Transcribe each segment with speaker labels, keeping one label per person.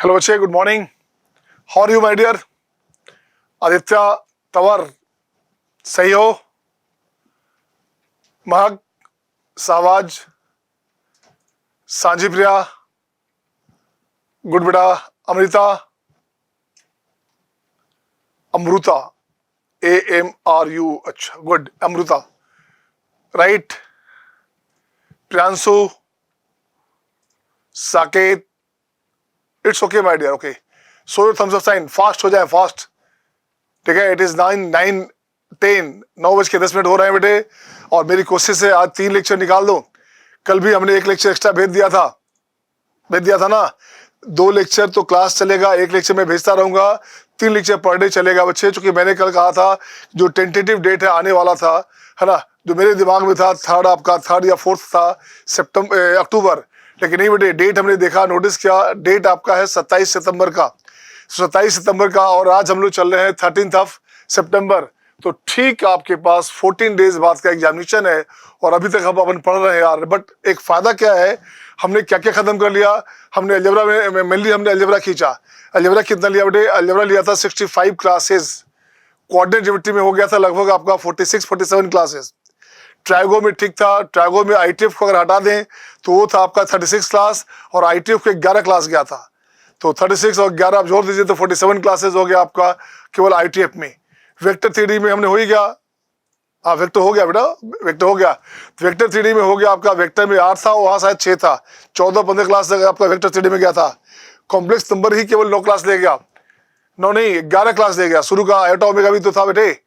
Speaker 1: Hello बच्चे, good morning. How are you my dear? Aditya, Tanwar, सही हो? महक, सावाज, सांझी प्रिया, गुड बेटा। अमृता, अमृता, AMRU, अच्छा good, Amrita, right. Priyanshu, Saket, it's okay my dear, okay. So your thumbs up sign, fast हो जाए, फास्ट, ठीक है। इट इज 9:10 हो रहे हैं बेटे, और मेरी कोशिश है आज 3 लेक्चर निकाल दो। कल भी हमने 1 लेक्चर एक्स्ट्रा भेज दिया था ना। 2 लेक्चर तो क्लास चलेगा, 1 लेक्चर मैं भेजता रहूंगा, 3 लेक्चर पर डे चलेगा बच्चे। चूंकि मैंने कल कहा था जो टेंटेटिव डेट है आने वाला था, है ना, जो मेरे दिमाग में था थर्ड या फोर्थ था अक्टूबर, लेकिन नहीं बेटे, डेट हमने देखा, नोटिस किया, डेट आपका है 27 सितंबर का। 27 सितंबर का, और आज हम लोग चल रहे हैं 13 सितंबर। तो ठीक आपके पास 14 डेज बाद का एग्जामिनेशन है, और अभी तक हम अपन पढ़ रहे हैं यार। बट एक फायदा क्या है, हमने क्या क्या खत्म कर लिया। हमने अलजेब्रा में मेनली हमने अलजेब्रा खींचा। अलजेब्रा कितना लिया बेटे? अलजेब्रा लिया था 65 क्लासेस। कोऑर्डिनेट ज्योमेट्री में हो गया था लगभग आपका 46-47 क्लासेस। ट्राइगो में ठीक था। ट्राइगो में ITF को अगर हटा दें तो वो था आपका 36 क्लास, और ITF को 11 क्लास गया था। तो 36 और 11 आप जोड़ दीजिए तो 47 क्लासेस हो गया आपका केवल ITF में। वेक्टर थ्योरी में हमने हो ही गया। हाँ, वेक्टर हो गया बेटा, वेक्टर हो गया। वेक्टर थ्योरी में हो गया आपका, वेक्टर में 8 था, वहाँ शायद 6 था। 14-15 क्लास तक आपका वेक्टर थ्योरी में गया था। कॉम्प्लेक्स नंबर ही केवल 9 क्लास ले गया, 9 नहीं 11 क्लास ले गया। शुरू का आयोटा ओमेगा भी तो था बेटे,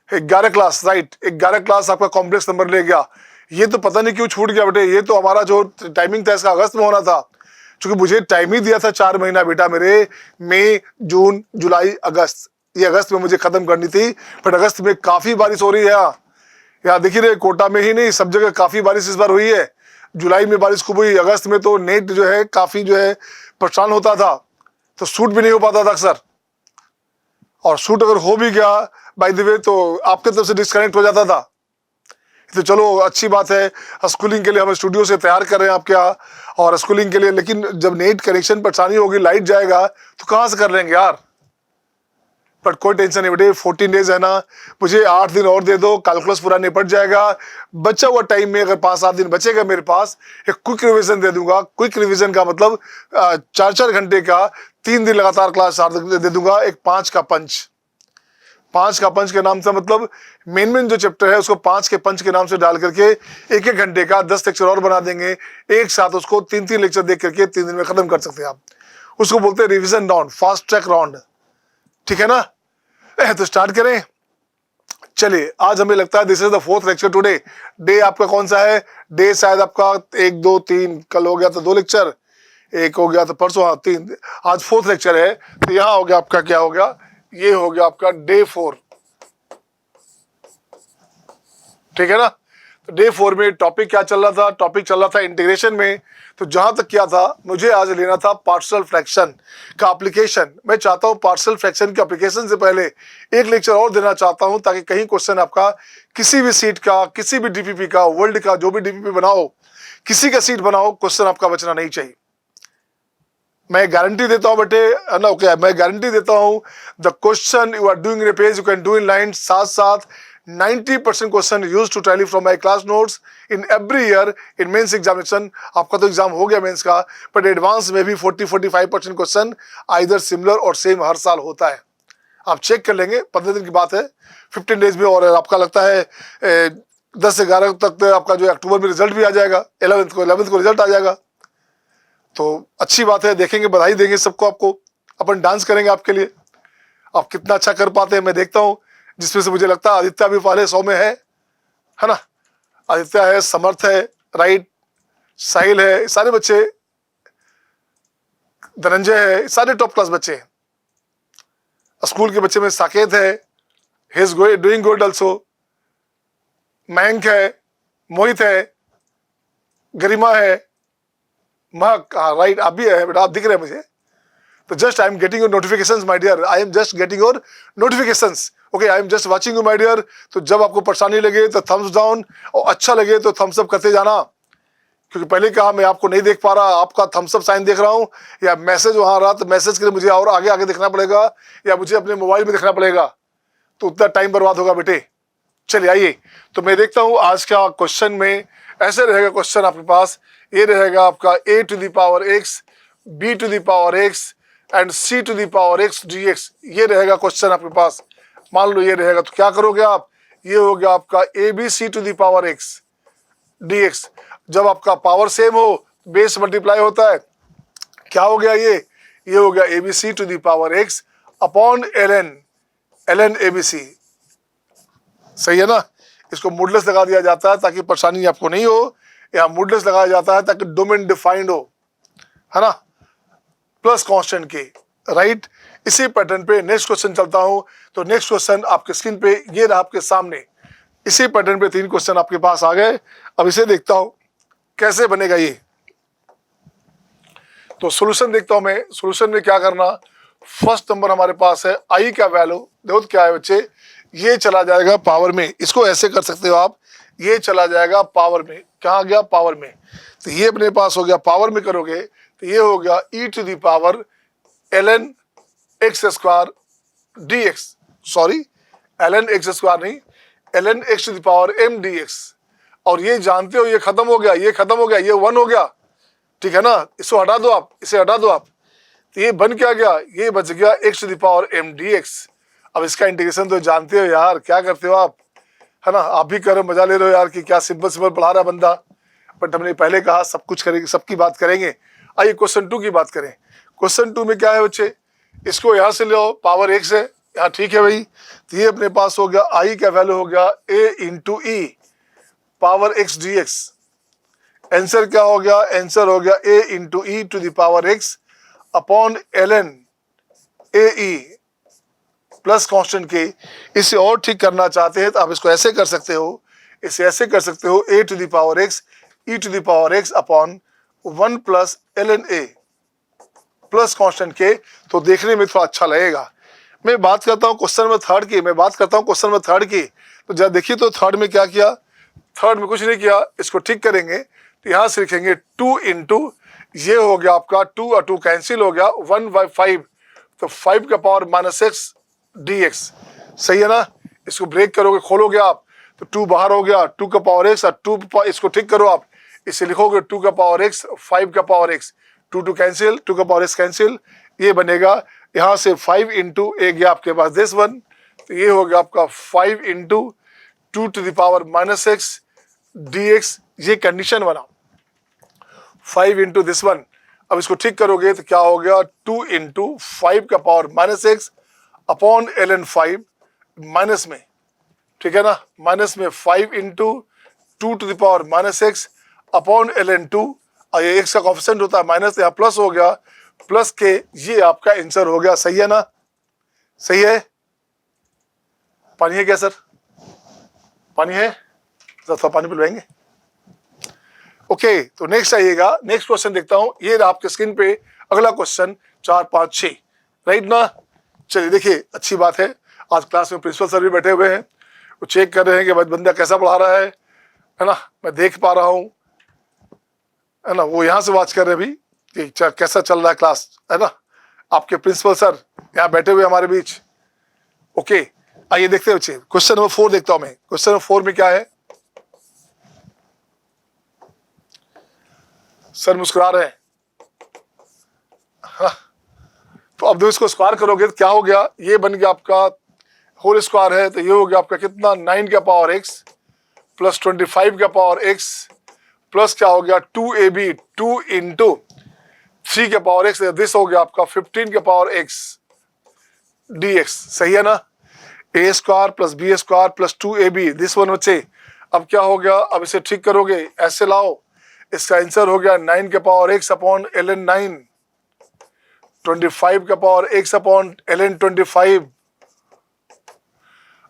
Speaker 1: 11 क्लास, राइट, 11 क्लास आपका कॉम्प्लेक्स नंबर ले गया। ये तो पता नहीं क्यों छूट गया बेटे। ये तो हमारा जो टाइमिंग था इसका अगस्त में होना था, क्योंकि मुझे टाइम ही दिया था 4 महीना बेटा मेरे, मई, जून, जुलाई, अगस्त। ये अगस्त में मुझे खत्म करनी थी, बट अगस्त में काफी बारिश हो रही है यहाँ देखिए रे, कोटा में ही नहीं सब जगह काफी बारिश इस बार हुई है। जुलाई में बारिश खूब हुई, अगस्त में तो नेट जो है काफी जो है परेशान होता था, तो शूट भी नहीं हो पाता था अक्सर। और शूट अगर हो भी गया बाय द वे तो आपके तरफ से डिस्कनेक्ट हो जाता था। तो चलो अच्छी बात है, स्कूलिंग के लिए हम स्टूडियो से तैयार कर रहे हैं आपके यहाँ, और स्कूलिंग के लिए। लेकिन जब नेट कनेक्शन परेशानी होगी, लाइट जाएगा, तो कहाँ से कर लेंगे यार। पर कोई टेंशन नहीं बेटे, 14 डेज है ना, मुझे 8 दिन और दे दो, कैलकुलस पूरा निपट जाएगा। बचा हुआ टाइम में अगर 5-7 दिन बचेगा मेरे पास, एक क्विक रिवीजन दे दूंगा। क्विक रिवीजन का मतलब 4-4 घंटे का 3 दिन लगातार क्लास दे दूंगा। एक 5 का पंच, 5 का पंच के नाम से, मतलब मेन जो चैप्टर है उसको 5 के पंच के नाम से डाल करके 1-1 घंटे का 10 लेक्चर और बना देंगे। एक साथ उसको 3-3 लेक्चर देख करके 3 दिन में खत्म कर सकते हैं आप। उसको बोलते हैं revision round, fast track round, ठीक है ना। तो स्टार्ट करें, चलिए। आज हमें लगता है this is the 4th lecture today. Day आपका कौन सा है? डे शायद आपका 1, 2, 3, कल हो गया तो 2 लेक्चर, 1 हो गया तो परसों, हाँ 3, आज 4th लेक्चर है। तो यहाँ हो गया आपका, क्या हो गया, ये हो गया आपका डे 4, ठीक है ना। तो डे 4 में टॉपिक क्या चल रहा था? टॉपिक चल रहा था इंटीग्रेशन में। तो जहां तक क्या था, मुझे आज लेना था पार्शियल फ्रैक्शन का एप्लीकेशन। मैं चाहता हूं पार्शियल फ्रैक्शन के एप्लीकेशन से पहले 1 लेक्चर और देना चाहता हूं, ताकि कहीं क्वेश्चन आपका किसी भी सीट का, किसी भी DPP का, वर्ल्ड का जो भी DPP बनाओ, किसी का सीट बनाओ, क्वेश्चन आपका बचना नहीं चाहिए। मैं गारंटी देता हूं बेटे, है ना, ओके, मैं गारंटी देता हूं the question you are doing in a page you can do in line. साथ साथ 90% question use to tally from my class notes in every year in mains examination. आपका तो एग्जाम हो गया मेंस का, बट एडवांस में भी 40-45% question either similar और सेम हर साल होता है। आप चेक कर लेंगे, 15 दिन की बात है, 15 डेज में। और आपका लगता है 10 से 11 तक आपका जो अक्टूबर में रिजल्ट भी आ जाएगा, 11th को रिजल्ट आ जाएगा। तो अच्छी बात है, देखेंगे, बधाई देंगे सबको। आपको अपन डांस करेंगे आपके लिए, आप कितना अच्छा कर पाते हैं मैं देखता हूँ। जिसमें से मुझे लगता है आदित्य भी पहले 100 में है ना। आदित्य है, समर्थ है, राइट, साहिल है, सारे बच्चे, धनंजय है, सारे टॉप क्लास बच्चे हैं। स्कूल के बच्चे में साकेत है, he is doing good also. Mayank है, मोहित है, गरिमा है, महक, हाँ राइट, आप भी है बेटा, आप दिख रहे हैं मुझे। तो just I am getting your notifications my dear, I am just getting your notifications, okay, I am just watching you my dear. तो जब आपको परेशानी लगे तो थम्स डाउन, और अच्छा लगे तो थम्स अप करते जाना, क्योंकि पहले कहा मैं आपको नहीं देख पा रहा, आपका थम्स अप साइन देख रहा हूं, या मैसेज वहां आ रहा, तो मैसेज के लिए मुझे और आगे आगे देखना पड़ेगा, या मुझे अपने मोबाइल में देखना पड़ेगा, तो उतना टाइम बर्बाद होगा बेटे। चलिए आइए, तो मैं देखता हूं आज का क्वेश्चन में ऐसे रहेगा। क्वेश्चन आपके पास ये रहेगा आपका a to the power x, b to the power x and c to the power x dx, ये रहेगा क्वेश्चन आपके पास। मान लो ये रहेगा, तो क्या करोगे आप, ये हो गया आपका abc to the power x dx। जब आपका पावर सेम हो, बेस मल्टीप्लाई होता है, क्या हो गया ये हो गया abc to the power x upon ln abc। सही है ना। इसको मॉडुलस लगा दिया जाता है ताकि परेशानी आपको नहीं हो, या मॉडुलस लगाया जाता है ताकि डोमेन डिफाइंड हो, है ना, प्लस कांस्टेंट के, राइट। इसी पैटर्न पे नेक्स्ट क्वेश्चन चलता हूं। तो नेक्स्ट क्वेश्चन आपके स्क्रीन पे ये रहा आपके सामने। इसी पैटर्न पे 3 क्वेश्चन आपके पास आ गए। अब इसे देखता हूं कैसे बनेगा ये। तो सॉल्यूशन देखता हूं मैं। सॉल्यूशन में क्या करना, फर्स्ट नंबर हमारे पास है आई का वैल्यू, देखो क्या है बच्चे, ये चला जाएगा पावर में। इसको ऐसे कर सकते हो आप, ये चला जाएगा पावर में। कहाँ गया, पावर में। तो ये अपने पास हो गया, पावर में करोगे तो ये हो गया e to the power ln x square dx, sorry ln x square नहीं, ln x to the power m dx। और ये जानते हो ये खत्म हो गया, ये खत्म हो गया, ये 1 हो गया, ठीक है ना। इसको हटा दो आप, इसे हटा दो आप, तो ये बन क्या गया, ये बच गया x to the power m dx। अब इसका इंटीग्रेशन तो जानते हो यार, क्या करते हो आप, है ना, आप भी कर मजा ले रहे हो यार कि क्या सिंपल सिंपल पढ़ा रहा बंदा। बट हमने पहले कहा सब कुछ करेंगे, सबकी बात करेंगे। आइए क्वेश्चन 2 की बात करें। क्वेश्चन 2 में क्या है बच्चे, इसको यहाँ से ले आओ, पावर x है यहाँ, ठीक है भाई। तो ये अपने पास हो गया i का वैल्यू हो गया a into E power x dx। Answer क्या हो गया, आंसर हो गया a into E to the power x upon ln a e plus constant के। इसे और ठीक करना चाहते हैं तो आप इसको ऐसे कर सकते हो, इसे ऐसे कर सकते हो a to the power x e to the power x upon 1 plus ln a plus constant के। तो देखने में थोड़ा अच्छा लगेगा। मैं बात करता हूँ क्वेश्चन नंबर 3 की, मैं बात करता हूँ क्वेश्चन नंबर 3 की। तो जब देखिए तो 3 में क्या किया, 3 में कुछ नहीं किया, इसको ठीक करेंगे तो यहाँ से लिखेंगे 2 इंटू, ये हो गया आपका 2 और 2 कैंसिल हो गया, 1/5, तो 5 का पावर -x dx। सही है ना। इसको ब्रेक करोगे, खोलोगे आप तो 2 बाहर हो गया, 2 का पावर x और 2, इसको ठीक करो आप, इसे लिखोगे 2 का पावर x 5 का पावर x, 2 कैंसिल, 2 का पावर x कैंसिल, ये बनेगा यहाँ से 5 इंटू ए गया आपके पास दिस वन, तो ये हो गया आपका 5 into 2 to the power -x dx। ये कंडीशन बना 5 इंटू दिस वन। अब इसको ठीक करोगे तो क्या हो गया, 2 इंटू 5 का power -x upon ln 5 minus में, ठीक है ना, माइनस में 5 into 2 to the power -x upon ln 2, और ये x का कोफिशिएंट होता है माइनस, यहाँ प्लस हो गया, प्लस के ये आपका आंसर हो गया। सही है ना, सही है। पानी है क्या सर, पानी है, थोड़ा पानी पिलवाएंगे। ओके, तो नेक्स्ट आइएगा, नेक्स्ट क्वेश्चन देखता हूं। ये रहा आपके स्क्रीन पे अगला क्वेश्चन 4, 5, 6, राइट ना। चलिए देखिए, अच्छी बात है, आज क्लास में प्रिंसिपल सर भी बैठे हुए हैं, वो चेक कर रहे हैं कि बंदा कैसा पढ़ा रहा है ना, मैं देख पा रहा हूँ, है ना। वो यहाँ से वॉच कर रहे हैं भी कि कैसा चल रहा है क्लास, है ना। आपके प्रिंसिपल सर यहाँ बैठे हुए हमारे बीच। ओके, आइए देखते हैं बच्चे, क्वेश्चन नंबर 4 देखता हूँ मैं। क्वेश्चन नंबर 4 में क्या है, सर मुस्कुरा रहे हैं, हाँ। तो अब जो इसको स्क्वायर करोगे तो क्या हो गया, ये बन गया आपका होल स्क्वायर है, तो ये हो गया आपका कितना, 9 का पावर x प्लस 25 का पावर x प्लस क्या हो गया 2ab 2 इंटू 3 का पावर x, दिस हो गया आपका 15 का पावर x dx। सही है ना। a square plus b square plus 2ab this one बच्चे। अब क्या हो गया, अब इसे ठीक करोगे, ऐसे लाओ, इसका आंसर हो गया 9 का पावर x अपॉन ln 9, 25 का पावर x अपॉन ln 25,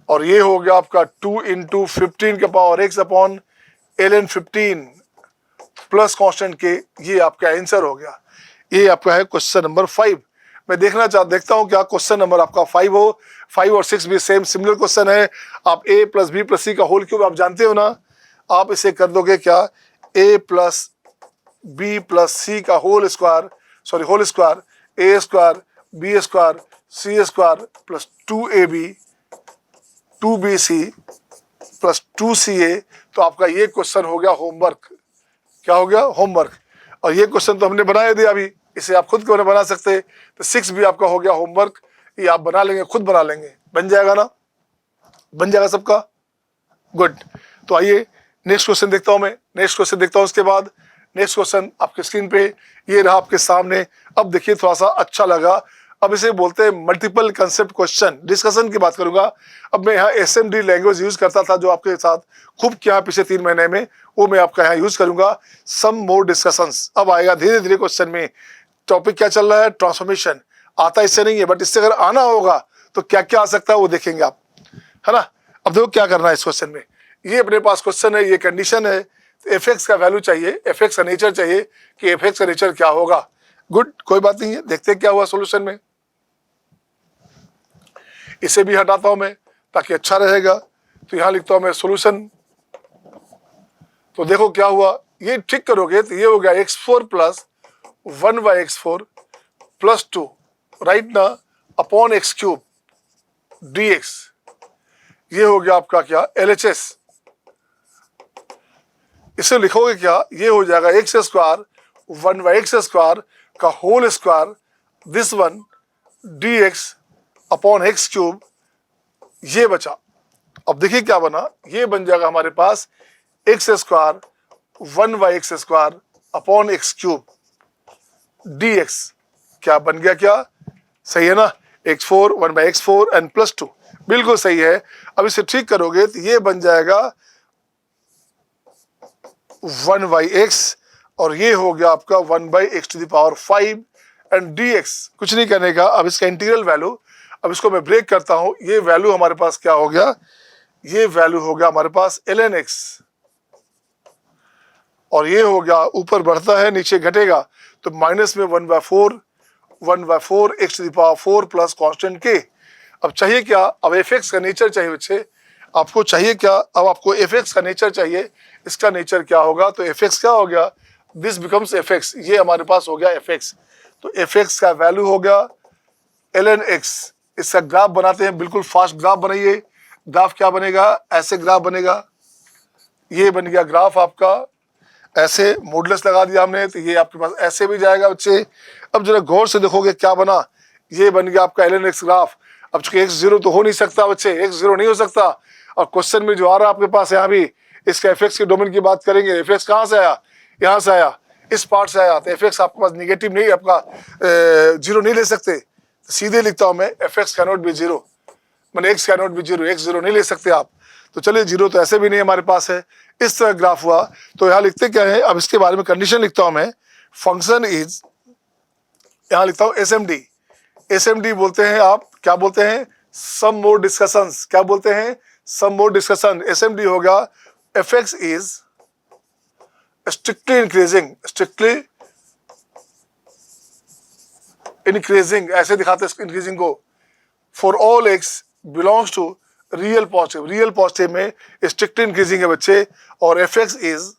Speaker 1: और ये हो गया आपका 2 इंटू 15 का power x upon ln 15 plus constant के। ये आपका आंसर हो गया। ये आपका है क्वेश्चन नंबर 5। मैं देखता हूं क्या क्वेश्चन नंबर आपका 5 हो। 5 और 6 भी सेम सिमिलर क्वेश्चन है। आप a plus B plus C का होल क्यूब आप जानते हो ना, आप इसे कर दोगे क्या, a plus B plus C का whole square, sorry whole square, A square B square C square plus 2ab 2bc plus 2ca। तो आपका ये क्वेश्चन हो गया होमवर्क। क्या हो गया? होमवर्क। और ये क्वेश्चन तो हमने बनाया दिया अभी, इसे आप खुद क्यों नहीं बना सकते? तो 6 भी आपका हो गया होमवर्क, ये आप बना लेंगे, खुद बना लेंगे, बन जाएगा ना? बन जाएगा सबका? गुड। तो आइए नेक्स्ट क्वेश्चन देखता हूं मैं, नेक्स्ट क्वेश्चन देखता हूं। उसके बाद नेक्स्ट क्वेश्चन आपके स्क्रीन पे ये रहा आपके सामने। अब देखिए थोड़ा सा अच्छा लगा। अब इसे बोलते हैं मल्टीपल कंसेप्ट क्वेश्चन, डिस्कशन की बात करूंगा। अब मैं यहाँ SMD लैंग्वेज यूज करता था जो आपके साथ खूब किया पिछले 3 महीने में, वो मैं आपका यहाँ यूज करूंगा। सम मोर डिस्कशंस अब आएगा धीरे धीरे क्वेश्चन में। टॉपिक क्या चल रहा है? ट्रांसफॉर्मेशन। आता इससे नहीं है, बट इससे अगर आना होगा तो क्या क्या आ सकता है वो देखेंगे आप, है ना। अब देखो क्या करना है इस क्वेश्चन में। ये अपने पास क्वेश्चन है, ये कंडीशन है, एफ एक्स का वैल्यू चाहिए, एफ एक्स का नेचर चाहिए कि एफ एक्स का नेचर क्या होगा। गुड, कोई बात नहीं है, देखते हैं क्या हुआ सॉल्यूशन में। इसे भी हटाता हूं मैं ताकि अच्छा रहेगा। तो यहां लिखता हूं मैं सॉल्यूशन। तो देखो क्या हुआ, ये ठीक करोगे तो ये हो गया x4 plus 1/x4 plus 2 right ना अपॉन x क्यूब dx। ये हो गया आपका क्या? LHS। इसे लिखोगे क्या? ये हो जाएगा x स्क्वायर 1/x² का whole square this one dx upon x cube. ये बचा। अब देखिए क्या बना, ये बन जाएगा हमारे पास x square 1/x² upon x cube dx। क्या बन गया? क्या सही है ना? x4 1/x4 एंड प्लस 2 बिल्कुल सही है। अब इसे ठीक करोगे तो ये बन जाएगा 1/x और ये हो गया आपका 1/x⁵ एंड dx कुछ नहीं करने का। अब इसका इंटीग्रल वैल्यू, अब इसको मैं ब्रेक करता हूं। ये वैल्यू हमारे पास क्या हो गया? ये वैल्यू हो गया हमारे पास ln x और ये हो गया ऊपर बढ़ता है नीचे घटेगा तो माइनस में 1/4 x⁴ प्लस कांस्टेंट k। अब चाहिए क्या? अब एफ एक्स का नेचर चाहिए बच्चे, आपको चाहिए क्या? अब आपको एफ एक्स का नेचर चाहिए। इसका नेचर क्या होगा? तो एफ एक्स क्या हो गया? This becomes F x. ये हमारे पास हो गया एफ एक्स। तो एफ एक्स का वैल्यू हो गया ln x। इसका ग्राफ बनाते हैं, बिल्कुल फास्ट ग्राफ बनाइए। ग्राफ क्या बनेगा? ऐसे ग्राफ बनेगा। ये बन गया ग्राफ आपका, ऐसे मॉडुलस लगा दिया हमने तो ये आपके पास ऐसे भी जाएगा बच्चे। अब जरा गौर से देखोगे क्या बना, ये बन गया आपका ln x ग्राफ। अब चूंकि x0 तो हो नहीं सकता बच्चे, x0 नहीं हो सकता। और क्वेश्चन में जो आ रहा है आपके पास यहाँ भी, इसका एफ एक्स के डोमेन की बात करेंगे। एफ एक्स कहाँ से आया? यहाँ से आया, इस पार्ट से आया। तो एफ एक्स आपके पास निगेटिव नहीं, आपका 0 नहीं ले सकते। तो सीधे लिखता हूँ मैं एफ एक्स कैनॉट बी 0, मैंने एक्स कैनॉट बी 0, x0 नहीं ले सकते आप। तो चलिए 0 तो ऐसे भी नहीं हमारे पास है। इस तरह ग्राफ हुआ। तो यहाँ लिखते क्या है? अब इसके बारे में कंडीशन लिखता हूँ मैं। फंक्शन इज, यहाँ लिखता हूँ SMD। SMD बोलते हैं आप, क्या बोलते हैं? Some more discussions. क्या बोलते हैं? Some more discussion. SMD होगा F x is strictly increasing, ऐसे दिखाते हैं इंक्रीजिंग को। For all x belongs to real positive. Real positive में स्ट्रिक्टली इंक्रीजिंग है बच्चे। और F x is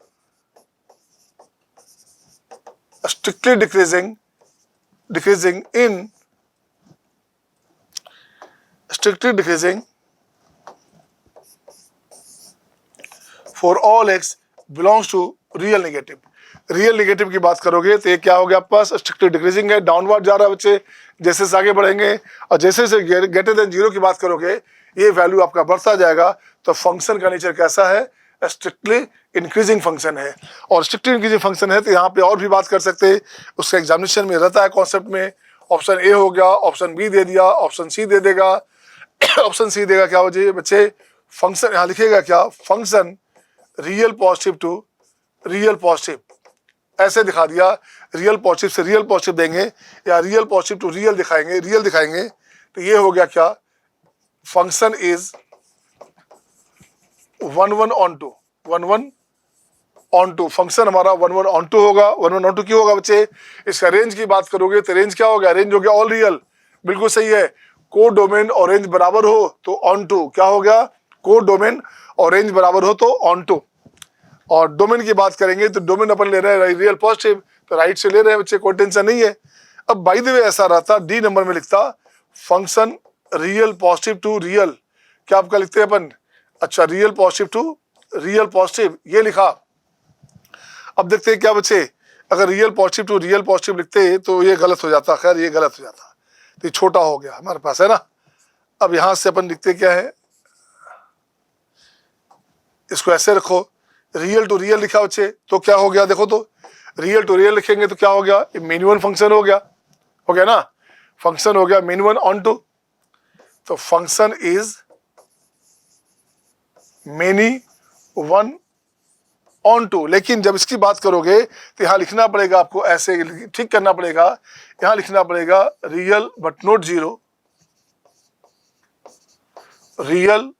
Speaker 1: strictly decreasing in strictly decreasing for all x belongs to real negative। Real negative की बात करोगे तो ये क्या हो गया आपके पास? स्ट्रिक्टली डिक्रीजिंग है, डाउनवर्ड जा रहा है बच्चे। जैसे से आगे बढ़ेंगे और जैसे से ग्रेटर देन 0 की बात करोगे ये वैल्यू आपका बढ़ता जाएगा। तो फंक्शन का नेचर कैसा है? स्ट्रिक्टली इंक्रीजिंग फंक्शन है। और स्ट्रिक्टली इंक्रीजिंग फंक्शन है तो यहाँ पे और भी बात कर सकते हैं, उसका एग्जामिनेशन में रहता है कॉन्सेप्ट में। ऑप्शन ए हो गया, ऑप्शन बी दे दिया, ऑप्शन सी दे देगा। ऑप्शन सी देगा क्या हो जाए बच्चे? फंक्शन यहाँ लिखेगा क्या? Function real positive to real positive, ऐसे दिखा दिया। रियल पॉजिटिव से रियल पॉजिटिव देंगे या रियल पॉजिटिव टू रियल दिखाएंगे, रियल दिखाएंगे। तो ये हो गया क्या? Function is 1 1 onto. Function हमारा 1 1 टू होगा। 1 1 ऑन टू क्यों होगा बच्चे? इसका रेंज की बात करोगे तो रेंज क्या हो गया? रेंज हो गया ऑल रियल, बिल्कुल सही है। को डोमेन और रेंज बराबर हो तो ऑन टू। क्या हो गया? को डोमेन और रेंज बराबर हो तो ऑन टू। और डोमेन की बात करेंगे तो डोमेन अपन ले रहे हैं रियल पॉजिटिव, तो राइट से ले रहे हैं बच्चे, कोई टेंशन नहीं है। अब बाय द वे ऐसा रहता, डी नंबर में लिखता function real positive to real, क्या आपका लिखते हैं अपन, अच्छा real positive to real positive ये लिखा। अब देखते हैं क्या बच्चे, अगर real positive to real positive लिखते तो ये गलत हो जाता, खैर ये गलत हो जाता, तो ये छोटा हो गया हमारे पास है ना। अब यहां से अपन लिखते क्या है, इसको ऐसे रखो, रियल टू रियल लिखा बच्चे, तो क्या हो गया देखो, तो रियल टू रियल लिखेंगे तो क्या हो गया, मेनी वन फंक्शन हो गया ना, फंक्शन हो गया मेनी वन ऑन टू, तो function is many one onto. लेकिन जब इसकी बात करोगे तो यहां लिखना पड़ेगा आपको, ऐसे ठीक करना पड़ेगा, यहां लिखना पड़ेगा real but not zero, real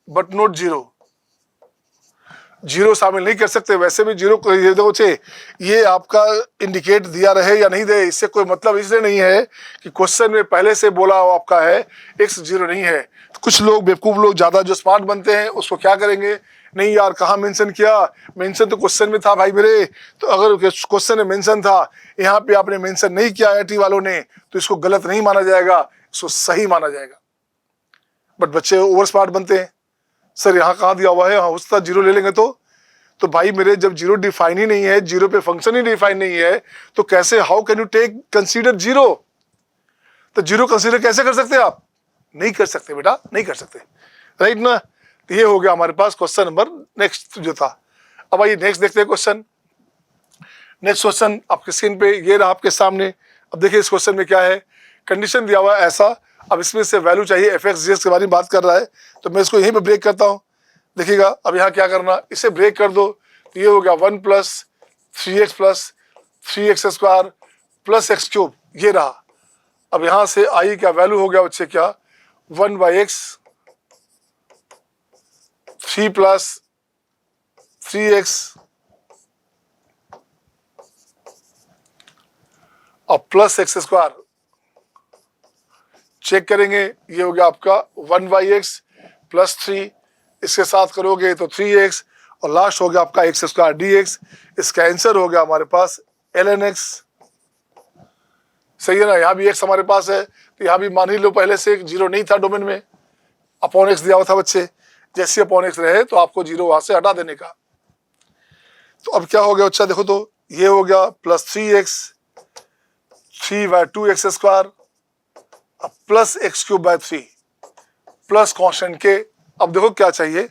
Speaker 1: but not zero, zero शामिल नहीं कर सकते। वैसे भी जीरो को ये देखो ये आपका इंडिकेट दिया रहे या नहीं दे, इससे कोई मतलब इसलिए नहीं है कि क्वेश्चन में पहले से बोला हुआ आपका है x जीरो नहीं है। तो कुछ लोग बेवकूफ लोग ज्यादा जो स्मार्ट बनते हैं उसको क्या करेंगे, नहीं यार कहाँ मेंशन किया, मेंशन तो क्वेश्चन में था भाई मेरे, तो अगर क्वेश्चन में मेंशन था, यहाँ पे आपने मेंशन नहीं किया IT वालों ने, तो इसको गलत नहीं माना जाएगा, इसको सही माना जाएगा। बट बच्चे ओवर स्मार्ट बनते हैं, सर यहाँ कहाँ दिया हुआ है, हाँ उसका जीरो ले लेंगे तो भाई मेरे जब जीरो डिफाइन ही नहीं है, जीरो पे फंक्शन ही डिफाइन नहीं है, तो कैसे, how can you take consider zero, तो जीरो कंसीडर कैसे कर सकते हैं आप, नहीं कर सकते बेटा, नहीं कर सकते, राइट ना। तो ये हो गया हमारे पास क्वेश्चन नंबर नेक्स्ट जो था। अब आइए नेक्स्ट देखते हैं क्वेश्चन। नेक्स्ट क्वेश्चन आपके स्क्रीन पे ये रहा आपके सामने। अब देखिए इस क्वेश्चन में क्या है, कंडीशन दिया हुआ है ऐसा, अब इसमें से वैल्यू चाहिए fx gx के बारे में बात कर रहा है, तो मैं इसको यहीं पे ब्रेक करता हूँ। देखिएगा अब यहाँ क्या करना, इसे ब्रेक कर दो, तो ये हो गया 1 + 3x + 3x square plus x cube, ये रहा। अब यहाँ से i का वैल्यू हो गया बच्चे क्या, 1/x 3 + 3x और प्लस x स्क्वायर, चेक करेंगे, ये हो गया आपका 1/x + 3, इसके साथ करोगे तो 3x और लास्ट हो गया आपका x² dx। इसका आंसर हो गया हमारे पास ln x, सही है ना। यहाँ भी x हमारे पास है, तो यहाँ भी मान ही लो पहले से जीरो नहीं था डोमेन में, अपॉन x दिया हुआ था बच्चे, जैसे अपॉन x रहे तो आपको जीरो वहां से हटा देने का। तो अब क्या हो गया बच्चा, देखो तो ये हो गया +3x 3/2x² plus x³ 3 plus constant के। अब देखो क्या चाहिए,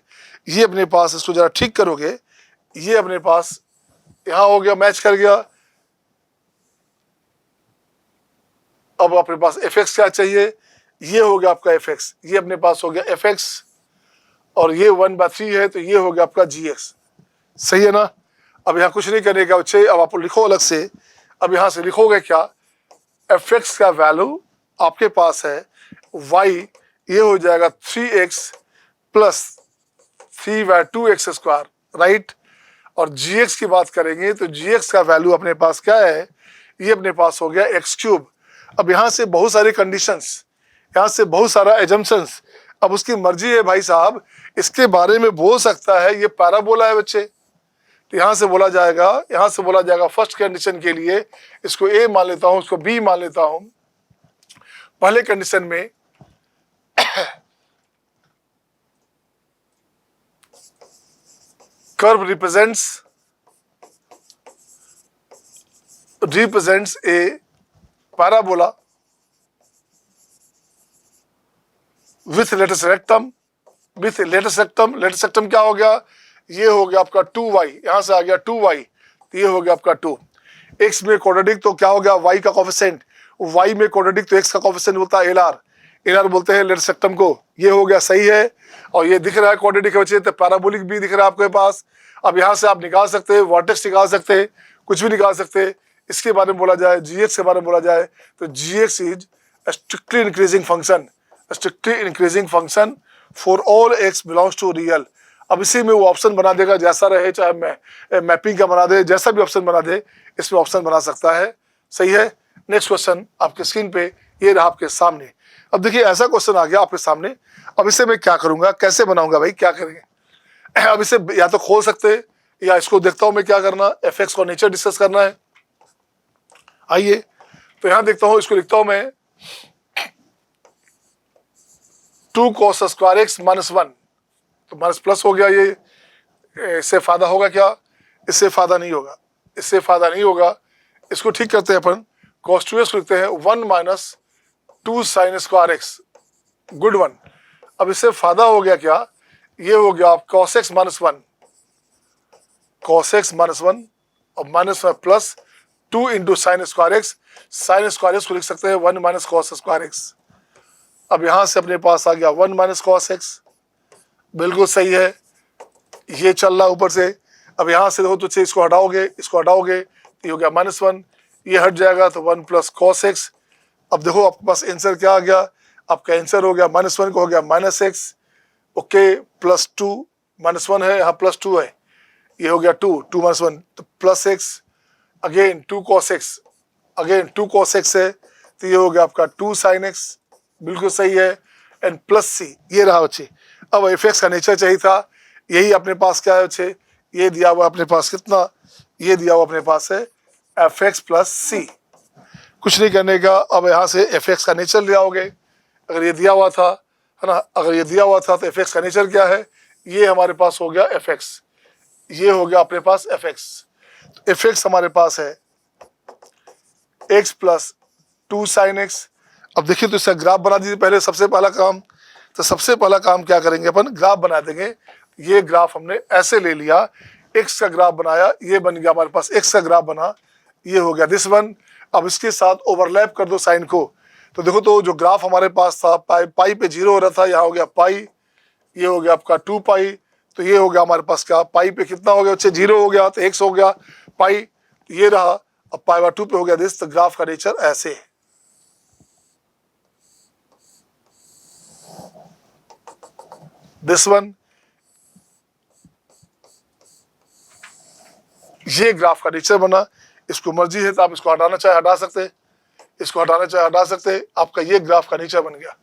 Speaker 1: ये अपने पास, इसको जरा ठीक करोगे, ये अपने पास यहां हो गया, मैच कर गया। अब अपने पास fx क्या चाहिए, ये हो गया आपका fx, ये अपने पास हो गया fx और ये 1/3 है, तो ये हो गया आपका gx, सही है ना। अब यहाँ कुछ नहीं करने का बच्चे, अब आप लिखो अलग से। अब यहाँ से लिखोगे क्या, fx का वैल्यू आपके पास है y, ये हो जाएगा 3x + 3/2x², राइट। और gx की बात करेंगे तो gx का वैल्यू अपने पास क्या है, ये अपने पास हो गया x³। अब यहाँ से बहुत सारी कंडीशंस, यहाँ से बहुत सारा एजम्पशंस, अब उसकी मर्जी है भाई साहब, इसके बारे में बोल सकता है, ये पैराबोला है बच्चे, तो यहाँ से बोला जाएगा फर्स्ट कंडीशन के लिए इसको a मान लेता हूँ, इसको b मान लेता हूँ। पहले कंडीशन में curve represents A parabola with latus rectum, latus rectum क्या हो गया, ये हो गया आपका 2y, यहां से आ गया 2y, तो ये हो गया आपका 2। x में क्वाड्रेटिक तो क्या हो गया, y का कोफिशिएंट, y में क्वाड्रेटिक तो x का कोफिशिएंट होता है एलआर बोलते हैं लेटेस्ट रेक्टम को, ये हो गया सही है। और ये दिख रहा है क्वाड्रेटिक के बच्चे, तो पैराबोलिक भी दिख रहा है आपके पास। अब यहाँ से आप निकाल सकते हैं, वर्टेक्स निकाल सकते हैं, कुछ भी निकाल सकते हैं। इसके बारे में बोला जाए, gx के बारे में बोला जाए तो gx is strictly increasing function for all x belongs to real. अब इसी में वो ऑप्शन बना देगा जैसा रहे, चाहे मैपिंग का बना दे, जैसा भी ऑप्शन बना दे, इसमें ऑप्शन बना सकता है, सही है। नेक्स्ट क्वेश्चन आपके स्क्रीन पे ये रहा आपके सामने। अब देखिए ऐसा क्वेश्चन आ गया आपके सामने, अब इसे मैं क्या करूंगा, कैसे बनाऊंगा भाई, क्या करेंगे। अब इसे या तो खोल सकते या इसको देखता हूं मैं क्या करना, एफ एक्स का नेचर डिस्कस करना है। आइए तो यहां देखता हूं, इसको लिखता हूं मैं 2 cos स्क्वायर एक्स माइनस 1, तो माइनस प्लस हो गया। ये इससे फायदा होगा क्या? इससे फायदा नहीं होगा, इससे फायदा नहीं होगा। इसको ठीक करते हैं अपन, cos 2x लिखते हैं 1 minus 2 sign square x, good one. अब इससे फायदा हो गया क्या? ये हो गया आप cos x minus 1, cos x minus 1 और minus plus 2 into sine square x. Sign square x को लिख सकते हैं 1 माइनस कॉस स्क्वायर एक्स। अब यहां से अपने पास आ गया 1 माइनस कॉस एक्स, बिल्कुल सही है, ये चल रहा ऊपर से। अब यहां से देखो तो इसको हटाओगे, इसको हटाओगे तो ये हो गया -1, ये हट जाएगा तो 1 प्लस कॉस एक्स। अब देखो आपके पास आंसर क्या आ गया? आपका आंसर हो गया -1 को हो गया -x, ओके, प्लस 2 -1 है, यहाँ प्लस 2 है, ये हो गया 2 माइनस 1 तो plus x, again 2 cos x, again 2 cos x है तो ये हो गया आपका 2 sin x, बिल्कुल सही है, एंड प्लस सी, ये रहा बच्चे। अब एफ एक्स का नेचर चाहिए था, यही अपने पास क्या है बच्चे, ये दिया हुआ अपने पास कितना, ये दिया हुआ अपने पास है एफ एक्स प्लस सी, कुछ नहीं करने का। अब यहाँ से एफ एक्स का नेचर ले आओगे, अगर ये दिया हुआ था है ना, अगर ये दिया हुआ था तो एफ एक्स का नेचर क्या है, ये हमारे पास हो गया एफ एक्स, ये हो गया अपने पास एफ एक्स। तो एफ एक्स हमारे पास है x प्लस 2 साइन एक्स। अब देखिए तो इसका ग्राफ बना दीजिए पहले, सबसे पहला काम। तो सबसे पहला काम क्या करेंगे अपन, ग्राफ बना देंगे। ये ग्राफ हमने ऐसे ले लिया, x का ग्राफ बनाया, ये बन गया हमारे पास x का ग्राफ बना, ये हो गया दिस वन। अब इसके साथ ओवरलैप कर दो साइन को, तो देखो तो जो ग्राफ हमारे पास था पाई पे 0 हो रहा था, यहाँ हो गया पाई, ये हो गया आपका 2 पाई, तो ये हो गया हमारे पास क्या, पाई पे कितना हो गया बच्चे, 0 हो गया, तो x हो गया पाई, ये रहा। अब पाई/2 पे हो गया दिस, तो ग्राफ का नेचर ऐसे, दिस वन, ये ग्राफ का नेचर बना। इसको मर्जी है तो आप इसको हटाना चाहे हटा सकते, इसको हटाना चाहे हटा सकते, आपका ये ग्राफ का नेचर बन गया।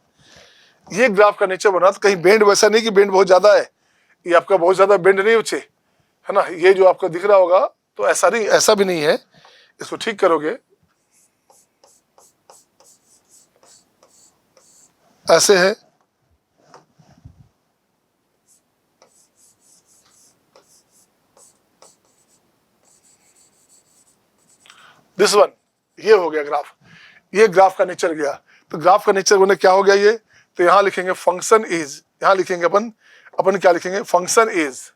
Speaker 1: ये ग्राफ का नेचर बना, तो कहीं बेंड वैसा नहीं कि बेंड बहुत ज्यादा है, ये आपका बहुत ज्यादा बेंड नहीं बच्चे, है ना, ये जो आपको दिख रहा होगा तो ऐसा नहीं, ऐसा भी नहीं है। इसको ठीक करोगे ऐसे है, दिस वन, ये हो गया ग्राफ, ये ग्राफ का नेचर गया। तो ग्राफ का नेचर बने क्या हो गया ये, तो यहां लिखेंगे फंक्शन इज, यहां लिखेंगे अपन क्या लिखेंगे, function is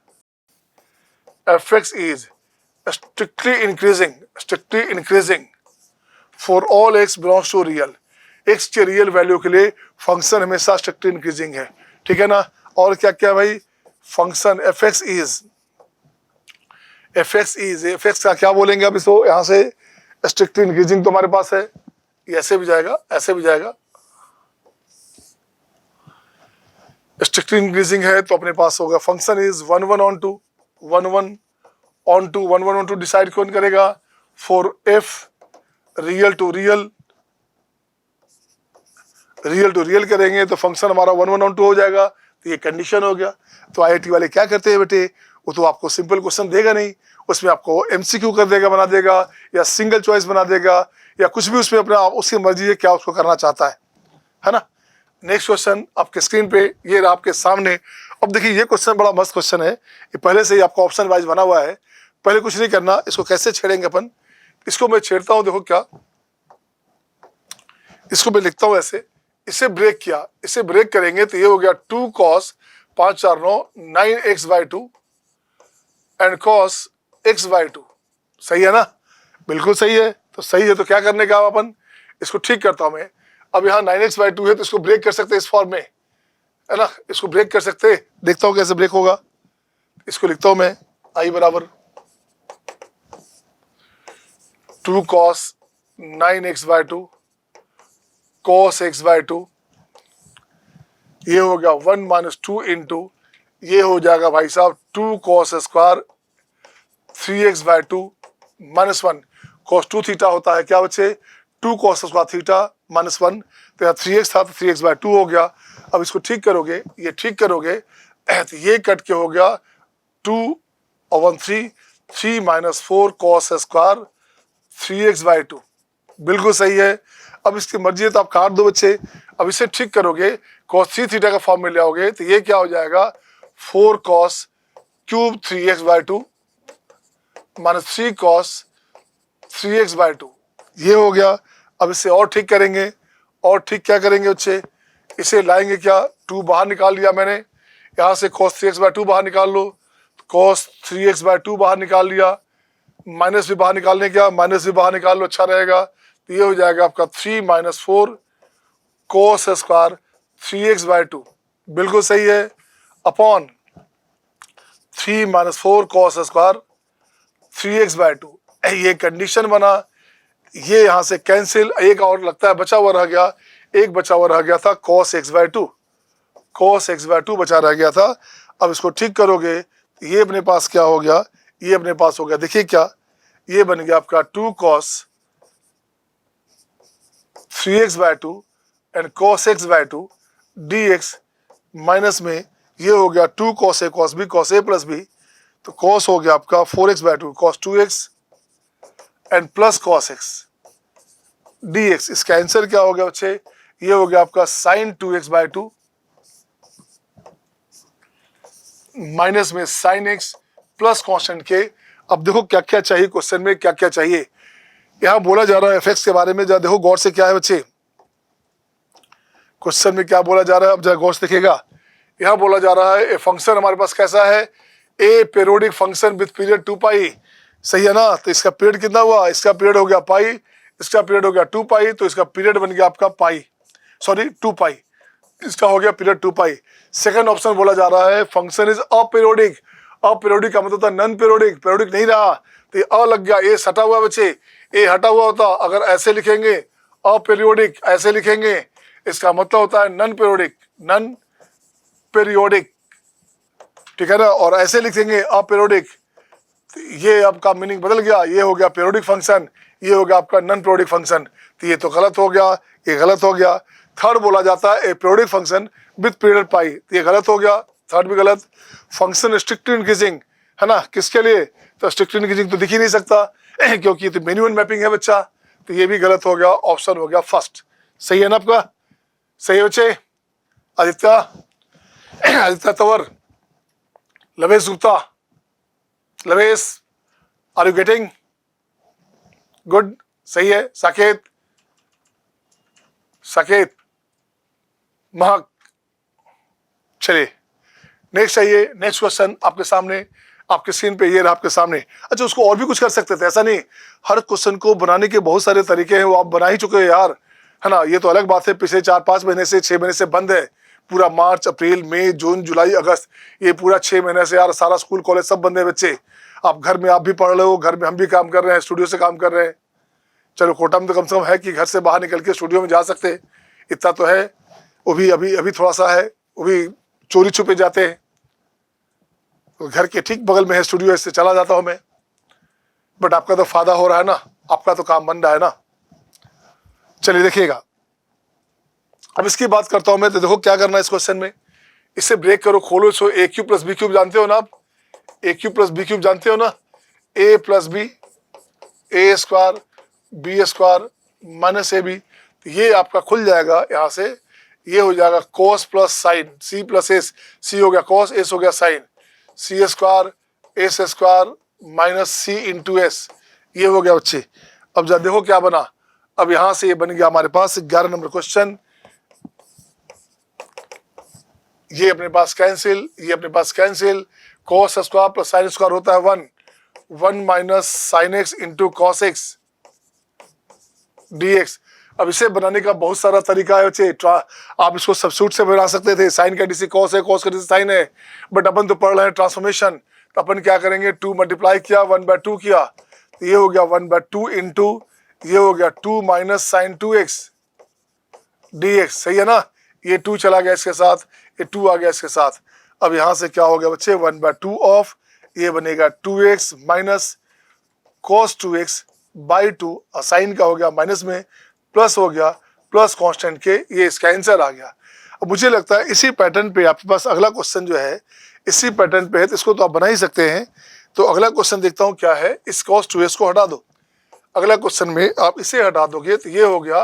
Speaker 1: F x is strictly increasing for all x belongs to real, x के रियल वैल्यू के लिए फंक्शन हमेशा स्ट्रिक्टली इंक्रीजिंग है, ठीक है ना। और क्या क्या भाई, फंक्शन एफ एक्स इज का क्या बोलेंगे अब इसको, यहां से स्ट्रिक्टली इंक्रीजिंग तो हमारे पास है, ये ऐसे भी जाएगा, ऐसे भी जाएगा, स्ट्रिक्टली इंक्रीजिंग है तो अपने पास होगा फंक्शन इज 1 1 on 2 डिसाइड कौन करेगा, for F real to real करेंगे तो फंक्शन हमारा 1 1 on 2 हो जाएगा, तो ये कंडीशन हो गया। तो आईआईटी वाले क्या करते हैं बेटे, वो तो आपको सिंपल क्वेश्चन देगा नहीं, उसमें आपको एमसीक्यू कर देगा, बना देगा, या सिंगल चॉइस बना देगा, या कुछ भी उसमें अपना उसकी मर्जी है क्या उसको करना चाहता है ना। नेक्स्ट क्वेश्चन आपके स्क्रीन पे ये रहा आपके सामने। अब देखिए ये क्वेश्चन बड़ा मस्त क्वेश्चन है, ये पहले से ही आपका ऑप्शन वाइज बना हुआ है, पहले कुछ नहीं करना। इसको कैसे छेड़ेंगे अपन, इसको मैं छेड़ता हूं, देखो क्या, इसको मैं लिखता हूं ऐसे, इसे ब्रेक किया, इसे ब्रेक करेंगे तो ये हो गया 2 cos 5 4 9 9x/2 and cos x/2, सही है ना, बिल्कुल सही है। तो सही है तो क्या करने का अपन, इसको ठीक करता हूं मैं। अब यहाँ 9x/2 है तो इसको ब्रेक कर सकते हैं इस फॉर्म में, है ना, इसको ब्रेक कर सकते हैं, देखता हूं कैसे ब्रेक होगा। इसको लिखता हूं मैं i बराबर 2 cos 9x/2 cos x/2, ये हो गया 1 - 2 इंटू, ये हो जाएगा भाई साहब 2 cos square 3x/2 -1 cos 2 theta होता है क्या बच्चे, 2 cos स्क्वायर थीटा -1, तो यहाँ 3x था तो 3x/2 हो गया। अब इसको ठीक करोगे, ये ठीक करोगे तो ये कट के हो गया 2 और 1 3, 3 माइनस 4 कॉस स्क्वायर 3x/2, बिल्कुल सही है। अब इसकी मर्जी है तो आप काट दो बच्चे। अब इसे ठीक करोगे, cos 3 थीटा का फॉर्म में ले आओगे तो ये क्या हो जाएगा, 4 cos cube 3x/2 minus 3 cos 3x/2, ये हो गया। अब इसे और ठीक करेंगे, और ठीक क्या करेंगे बच्चे, इसे लाएंगे क्या, 2 बाहर निकाल लिया मैंने, यहाँ से cos 3x/2 बाहर निकाल लो, cos 3x/2 बाहर निकाल लिया, माइनस भी बाहर निकालने क्या, माइनस भी बाहर निकाल लो, अच्छा रहेगा। तो ये हो जाएगा आपका 3 माइनस 4 cos स्क्वायर 3x/2, बिल्कुल सही है, upon 3 minus 4 cos square 3x/2। ये कंडीशन बना, ये यहाँ से कैंसिल, एक और लगता है बचा हुआ रह गया, एक बचा हुआ रह गया था cos x/2, cos x/2 बचा रह गया था। अब इसको ठीक करोगे, ये अपने पास क्या हो गया, ये अपने पास हो गया, देखिए क्या, ये बन गया आपका 2 cos 3x/2 and cos x/2 dx, minus में ये हो गया 2 cos a cos b cos a plus b, तो cos हो गया आपका 4x/2 cos 2x and plus cos x dx। इसका आंसर क्या हो गया बच्चे, ये हो गया आपका sin 2x/2 माइनस में sin x प्लस कांस्टेंट के। अब देखो क्या क्या चाहिए क्वेश्चन में, क्या क्या चाहिए। यहाँ बोला जा रहा है एफ के बारे में, जरा देखो गौर से क्या है बच्चे, क्वेश्चन में क्या बोला जा रहा है, अब जरा गौर से देखिएगा। यहाँ बोला जा रहा है ए फंक्शन हमारे पास कैसा है, a periodic function with period 2 पाई, सही है ना। तो इसका पीरियड कितना हुआ, इसका पीरियड हो गया पाई, इसका पीरियड हो गया 2 पाई, तो इसका पीरियड बन गया आपका पाई, सॉरी 2 पाई, इसका हो गया पीरियड 2 पाई। सेकंड ऑप्शन बोला जा रहा है फंक्शन इज अपीरियोडिक, अपीरियोडिक का मतलब था नॉन पीरियोडिक, पीरियोडिक नहीं रहा, तो ये अ लग गया, ए हटा हुआ बच्चे, ए हटा हुआ होता, अगर ऐसे लिखेंगे अपीरियोडिक, ऐसे लिखेंगे, इसका मतलब होता है नॉन पीरियोडिक, नॉन पीरियोडिक, ठीक है ना। और ऐसे लिखेंगे अपीरियोडिक, ये आपका मीनिंग बदल गया, ये हो गया पीरियोडिक फंक्शन, ये हो गया आपका नॉन पीरियोडिक फंक्शन, तो ये तो गलत हो गया, ये गलत हो गया। थर्ड बोला जाता है a periodic function with period pi, तो ये गलत हो गया, थर्ड भी गलत। फंक्शन स्ट्रिक्टली इंक्रीजिंग है ना, किसके लिए, तो स्ट्रिक्टली इंक्रीजिंग तो दिख ही नहीं सकता क्योंकि ये तो मिनिमम मैपिंग है बच्चा, तो ये भी गलत हो गया, ऑप्शन हो गया फर्स्ट। सही है ना आपका, सही है बच्चे। Aditya, Aditya Tanwar, लवेश Gupta, लवेश, are you getting good, सही है। साकेत, साकेत, महक, चलिए नेक्स्ट आइए, नेक्स्ट क्वेश्चन आपके सामने, आपके स्क्रीन पे ये रहा आपके सामने। अच्छा, उसको और भी कुछ कर सकते थे, ऐसा नहीं, हर क्वेश्चन को बनाने के बहुत सारे तरीके हैं, वो आप बना ही चुके हो यार, है ना। ये तो अलग बात है, पिछले 4-5 महीने से 6 महीने से बंद है, पूरा मार्च अप्रैल मई जून जुलाई अगस्त, ये पूरा 6 महीने से यार सारा स्कूल कॉलेज सब बंद है बच्चे। आप घर में आप भी पढ़ रहे हो, घर में हम भी काम कर रहे हैं, स्टूडियो से काम कर रहे हैं। चलो कोटा में तो कम से कम है कि घर से बाहर निकल के स्टूडियो में जा सकते, इतना तो है। वो भी अभी थोड़ा सा है, वो भी चोरी छुपे जाते हैं, तो घर के ठीक बगल में है स्टूडियो, इससे चला जाता हूं मैं। बट आपका तो फायदा हो रहा है ना, आपका तो काम बन रहा है ना। चलिए देखिएगा, अब इसकी बात करता हूं मैं, तो देखो क्या करना है इस क्वेश्चन में, इसे ब्रेक करो, खोलो इसको। A cube plus B cube जानते हो ना आप, A cube plus B cube जानते हो ना, A plus B, A square B square minus A B, ये आपका खुल जाएगा यहाँ से, ये हो जाएगा cos plus sine, C plus S, C हो गया cos, एस हो गया sine, C square S square minus C into S, ये हो गया बच्चे। अब जरा देखो क्या बना, अब यहाँ से ये बन गया हमारे पास 11 नंबर क्वेश्चन, ये अपने पास कैंसिल, ये अपने पास cancel, cos square plus sine square होता है 1 minus sine X into cos X dx। अब इसे बनाने का बहुत सारा तरीका है बच्चे, आप इसको सब्स्टिट्यूट से बना सकते थे, साइन का डीसी कॉस है, कॉस का डीसी साइन है, बट अपन तो पढ़ रहे हैं ट्रांसफॉर्मेशन, तो अपन क्या करेंगे, 2 मल्टीप्लाई किया 1/2 किया, तो ये हो गया 1/2 इंटू, ये हो गया 2 माइनस साइन 2x dx, सही है ना। ये 2 चला गया इसके साथ, ये 2 आ गया इसके साथ। अब यहाँ से क्या हो गया बच्चे, 1/2 ऑफ, ये बनेगा 2x minus cos 2x by 2, sign का हो गया माइनस में, प्लस हो गया प्लस कांस्टेंट के, ये इसका आंसर आ गया। अब मुझे लगता है इसी पैटर्न पे आपके पास अगला क्वेश्चन जो है, इसी पैटर्न पे है, तो इसको तो आप बना ही सकते हैं। तो अगला क्वेश्चन देखता हूं क्या है। इस cos 2x को हटा दो। अगला क्वेश्चन में आप इसे हटा दोगे तो ये हो गया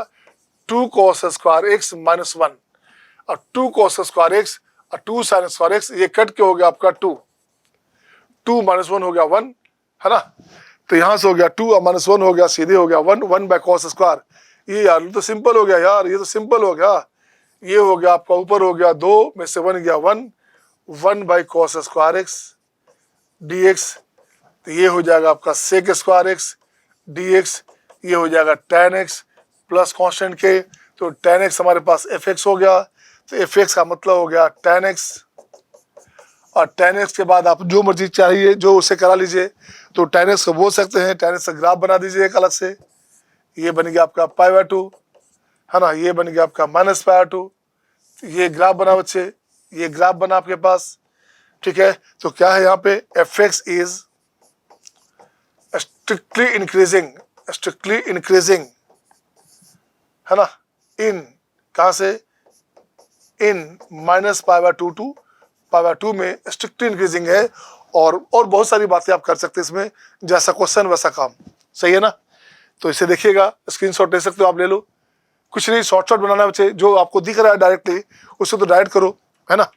Speaker 1: 2 cos स्क्वायर एक्स माइनस 1 और 2 cos स्क्वायर एक्स और 2 sin स्क्वायर एक्स, ये कट के हो गया आपका 2 माइनस 1 हो गया 1, है ना। तो यहाँ से हो गया 2 और माइनस 1 हो गया, सीधे हो गया 1 बाय cos स्क्वायर। ये यार तो सिंपल हो गया यार, ये तो सिंपल हो गया। ये हो गया आपका ऊपर हो गया 2 में से 1 गया 1 by cos square x d x. तो ये हो जाएगा आपका sec square x d x. ये हो जाएगा tan x प्लस कॉन्स्टेंट के, तो tan x हमारे पास fx हो गया। तो fx का मतलब हो गया tan x, और tan x के बाद आप जो मर्जी चाहिए जो उसे करा लीजिए। तो tan x को बोल सकते हैं, tan x का ग्राफ बना दीजिए एक अलग से। ये बन गया आपका π/2, है ना। ये बन गया आपका माइनस π/2। ये ग्राफ बना बच्चे, ये ग्राफ बना आपके पास, ठीक है। तो क्या है यहाँ पे, fx इज स्ट्रिक्टली इंक्रीजिंग, है ना। इन कहाँ से, इन माइनस π/2 टू π/2 में स्ट्रिक्टली इंक्रीजिंग है। और बहुत सारी बातें आप कर सकते हैं इसमें, जैसा क्वेश्चन वैसा काम, सही है ना। तो इसे देखिएगा, स्क्रीनशॉट ले सकते हो आप, ले लो। कुछ नहीं, शॉर्ट बनाना बच्चे, जो आपको दिख रहा है डायरेक्टली उसको तो डायरेक्ट करो, है ना।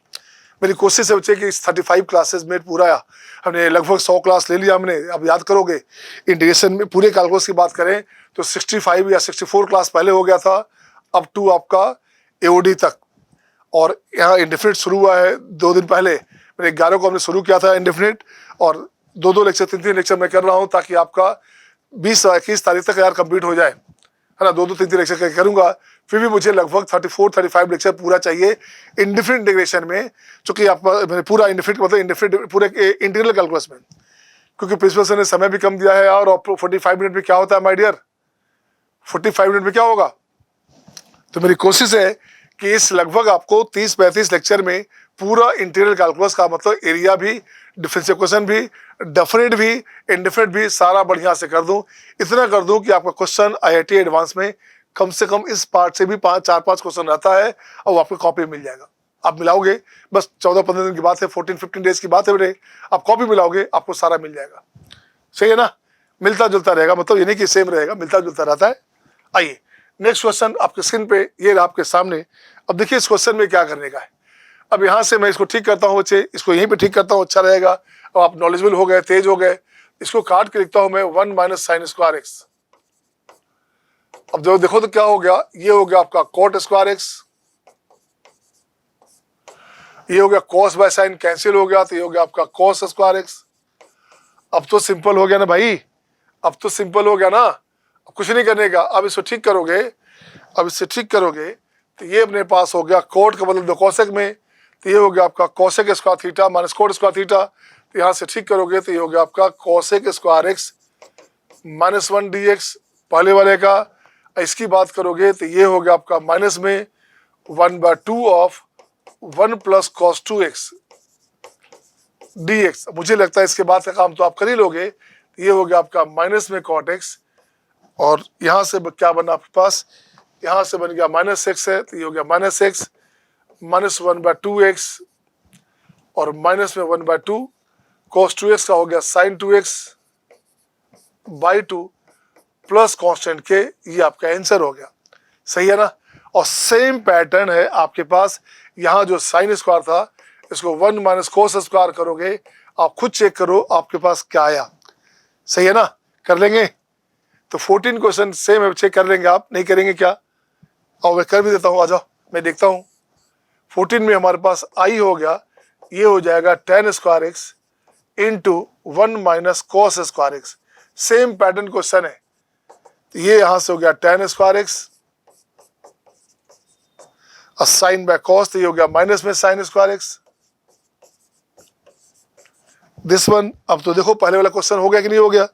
Speaker 1: मेरी कोशिश है बच्चे कि इस 35 क्लासेस में पूरा हमने लगभग 100 क्लास ले लिया हमने। अब याद करोगे, इंटीग्रेशन में पूरे कैलकुलस की बात करें तो 65 या 64 क्लास पहले हो गया था, अब टू आपका एओडी तक। और यहाँ इंडेफिनिट शुरू हुआ है 2 दिन पहले, मैंने 11 को हमने शुरू किया था इंडेफिनिट, और 2 लेक्चर 3 लेक्चर मैं कर रहा हूँ ताकि आपका 20 और 21 तारीख तक यार कंप्लीट हो जाए, है ना। 2 3 लेक्चर करूंगा, फिर भी मुझे लगभग 34-35 लेक्चर पूरा चाहिए इंडिफिनिट इंटीग्रेशन में, चूंकि आपका पूरा इंडिफिनिट मतलब इंडिफिनिट पूरे इंटीग्रल कैलकुलस में, क्योंकि प्रिंसिपल सर ने समय भी कम दिया है यार। और 45 मिनट में क्या होता है माय डियर, 45 मिनट में क्या होगा। तो मेरी कोशिश है कि इस लगभग आपको 30-35 लेक्चर में पूरा इंटीग्रल कैलकुलस का मतलब एरिया भी, डिफरेंशियल इक्वेशन भी, डेफिनेट भी, इंडेफिनिट भी सारा बढ़िया से कर दूं। इतना कर दूं कि आपका क्वेश्चन आईआईटी एडवांस में कम से कम इस पार्ट से भी 4-5 क्वेश्चन रहता है, और वो आपको कॉपी मिल जाएगा। आप मिलाओगे, बस 14-15 दिन की बात है, 14-15 डेज की बात है बेटे, आप कॉपी मिलाओगे आपको सारा मिल जाएगा, सही है ना। मिलता जुलता रहेगा, मतलब ये नहीं कि सेम रहेगा, मिलता जुलता रहता है। आइए नेक्स्ट क्वेश्चन आपके स्क्रीन पे ये रहा आपके सामने। अब देखिए इस क्वेश्चन में क्या करने का है। अब यहाँ से मैं इसको ठीक करता हूँ बच्चे, इसको यहीं पे ठीक करता हूँ, अच्छा रहेगा। अब आप नॉलेजेबल हो गए, तेज हो गए। इसको काट के लिखता हूँ मैं 1 माइनस साइन स्क्वायर एक्स। अब जो देखो तो क्या हो गया, ये हो गया आपका कॉट स्क्वायर एक्स, ये हो गया कॉस बाय साइन कैंसिल हो गया, तो ये हो गया आपका कॉस स्क्वायर एक्स। अब तो सिंपल हो गया ना भाई, अब तो सिंपल हो गया ना, अब कुछ नहीं करने का। अब इसको ठीक करोगे, अब इससे ठीक करोगे तो ये अपने पास हो गया कोट का बदल दो कोसेक में, तो ये हो गया आपका cosec square theta minus cot square theta. तो यहाँ से ठीक करोगे तो ये हो गया आपका cosec square x minus 1 D x पहले वाले का। इसकी बात करोगे तो ये हो गया आपका माइनस में 1/2 of 1 plus cos 2x D x. मुझे लगता है इसके बाद का काम तो आप कर ही लोगे। ये हो गया आपका माइनस में कॉट एक्स, और यहाँ से क्या बना आपके पास, यहाँ से बन गया माइनस एक्स है, तो ये हो गया माइनस एक्स माइनस 1/2x, और माइनस में 1/2 cos 2x का हो गया sign 2x by 2 plus constant के। ये आपका आंसर हो गया, सही है ना। और सेम पैटर्न है आपके पास, यहाँ जो साइन स्क्वायर था इसको 1 माइनस कोस स्क्वायर करोगे, आप खुद चेक करो आपके पास क्या आया, सही है ना। कर लेंगे तो 14 क्वेश्चन सेम है, चेक कर लेंगे आप, नहीं करेंगे क्या। और मैं कर भी देता हूँ, आ जाओ मैं देखता हूँ। 14 में हमारे पास आई हो गया, ये हो जाएगा tan square x into 1 minus cos square x. Same pattern question है, तो ये यहां से हो गया tan स्क्वायर एक्स और साइन बाय कॉस, तो ये हो गया माइनस में sign square x this one. अब तो देखो पहले वाला क्वेश्चन हो गया कि नहीं हो गया।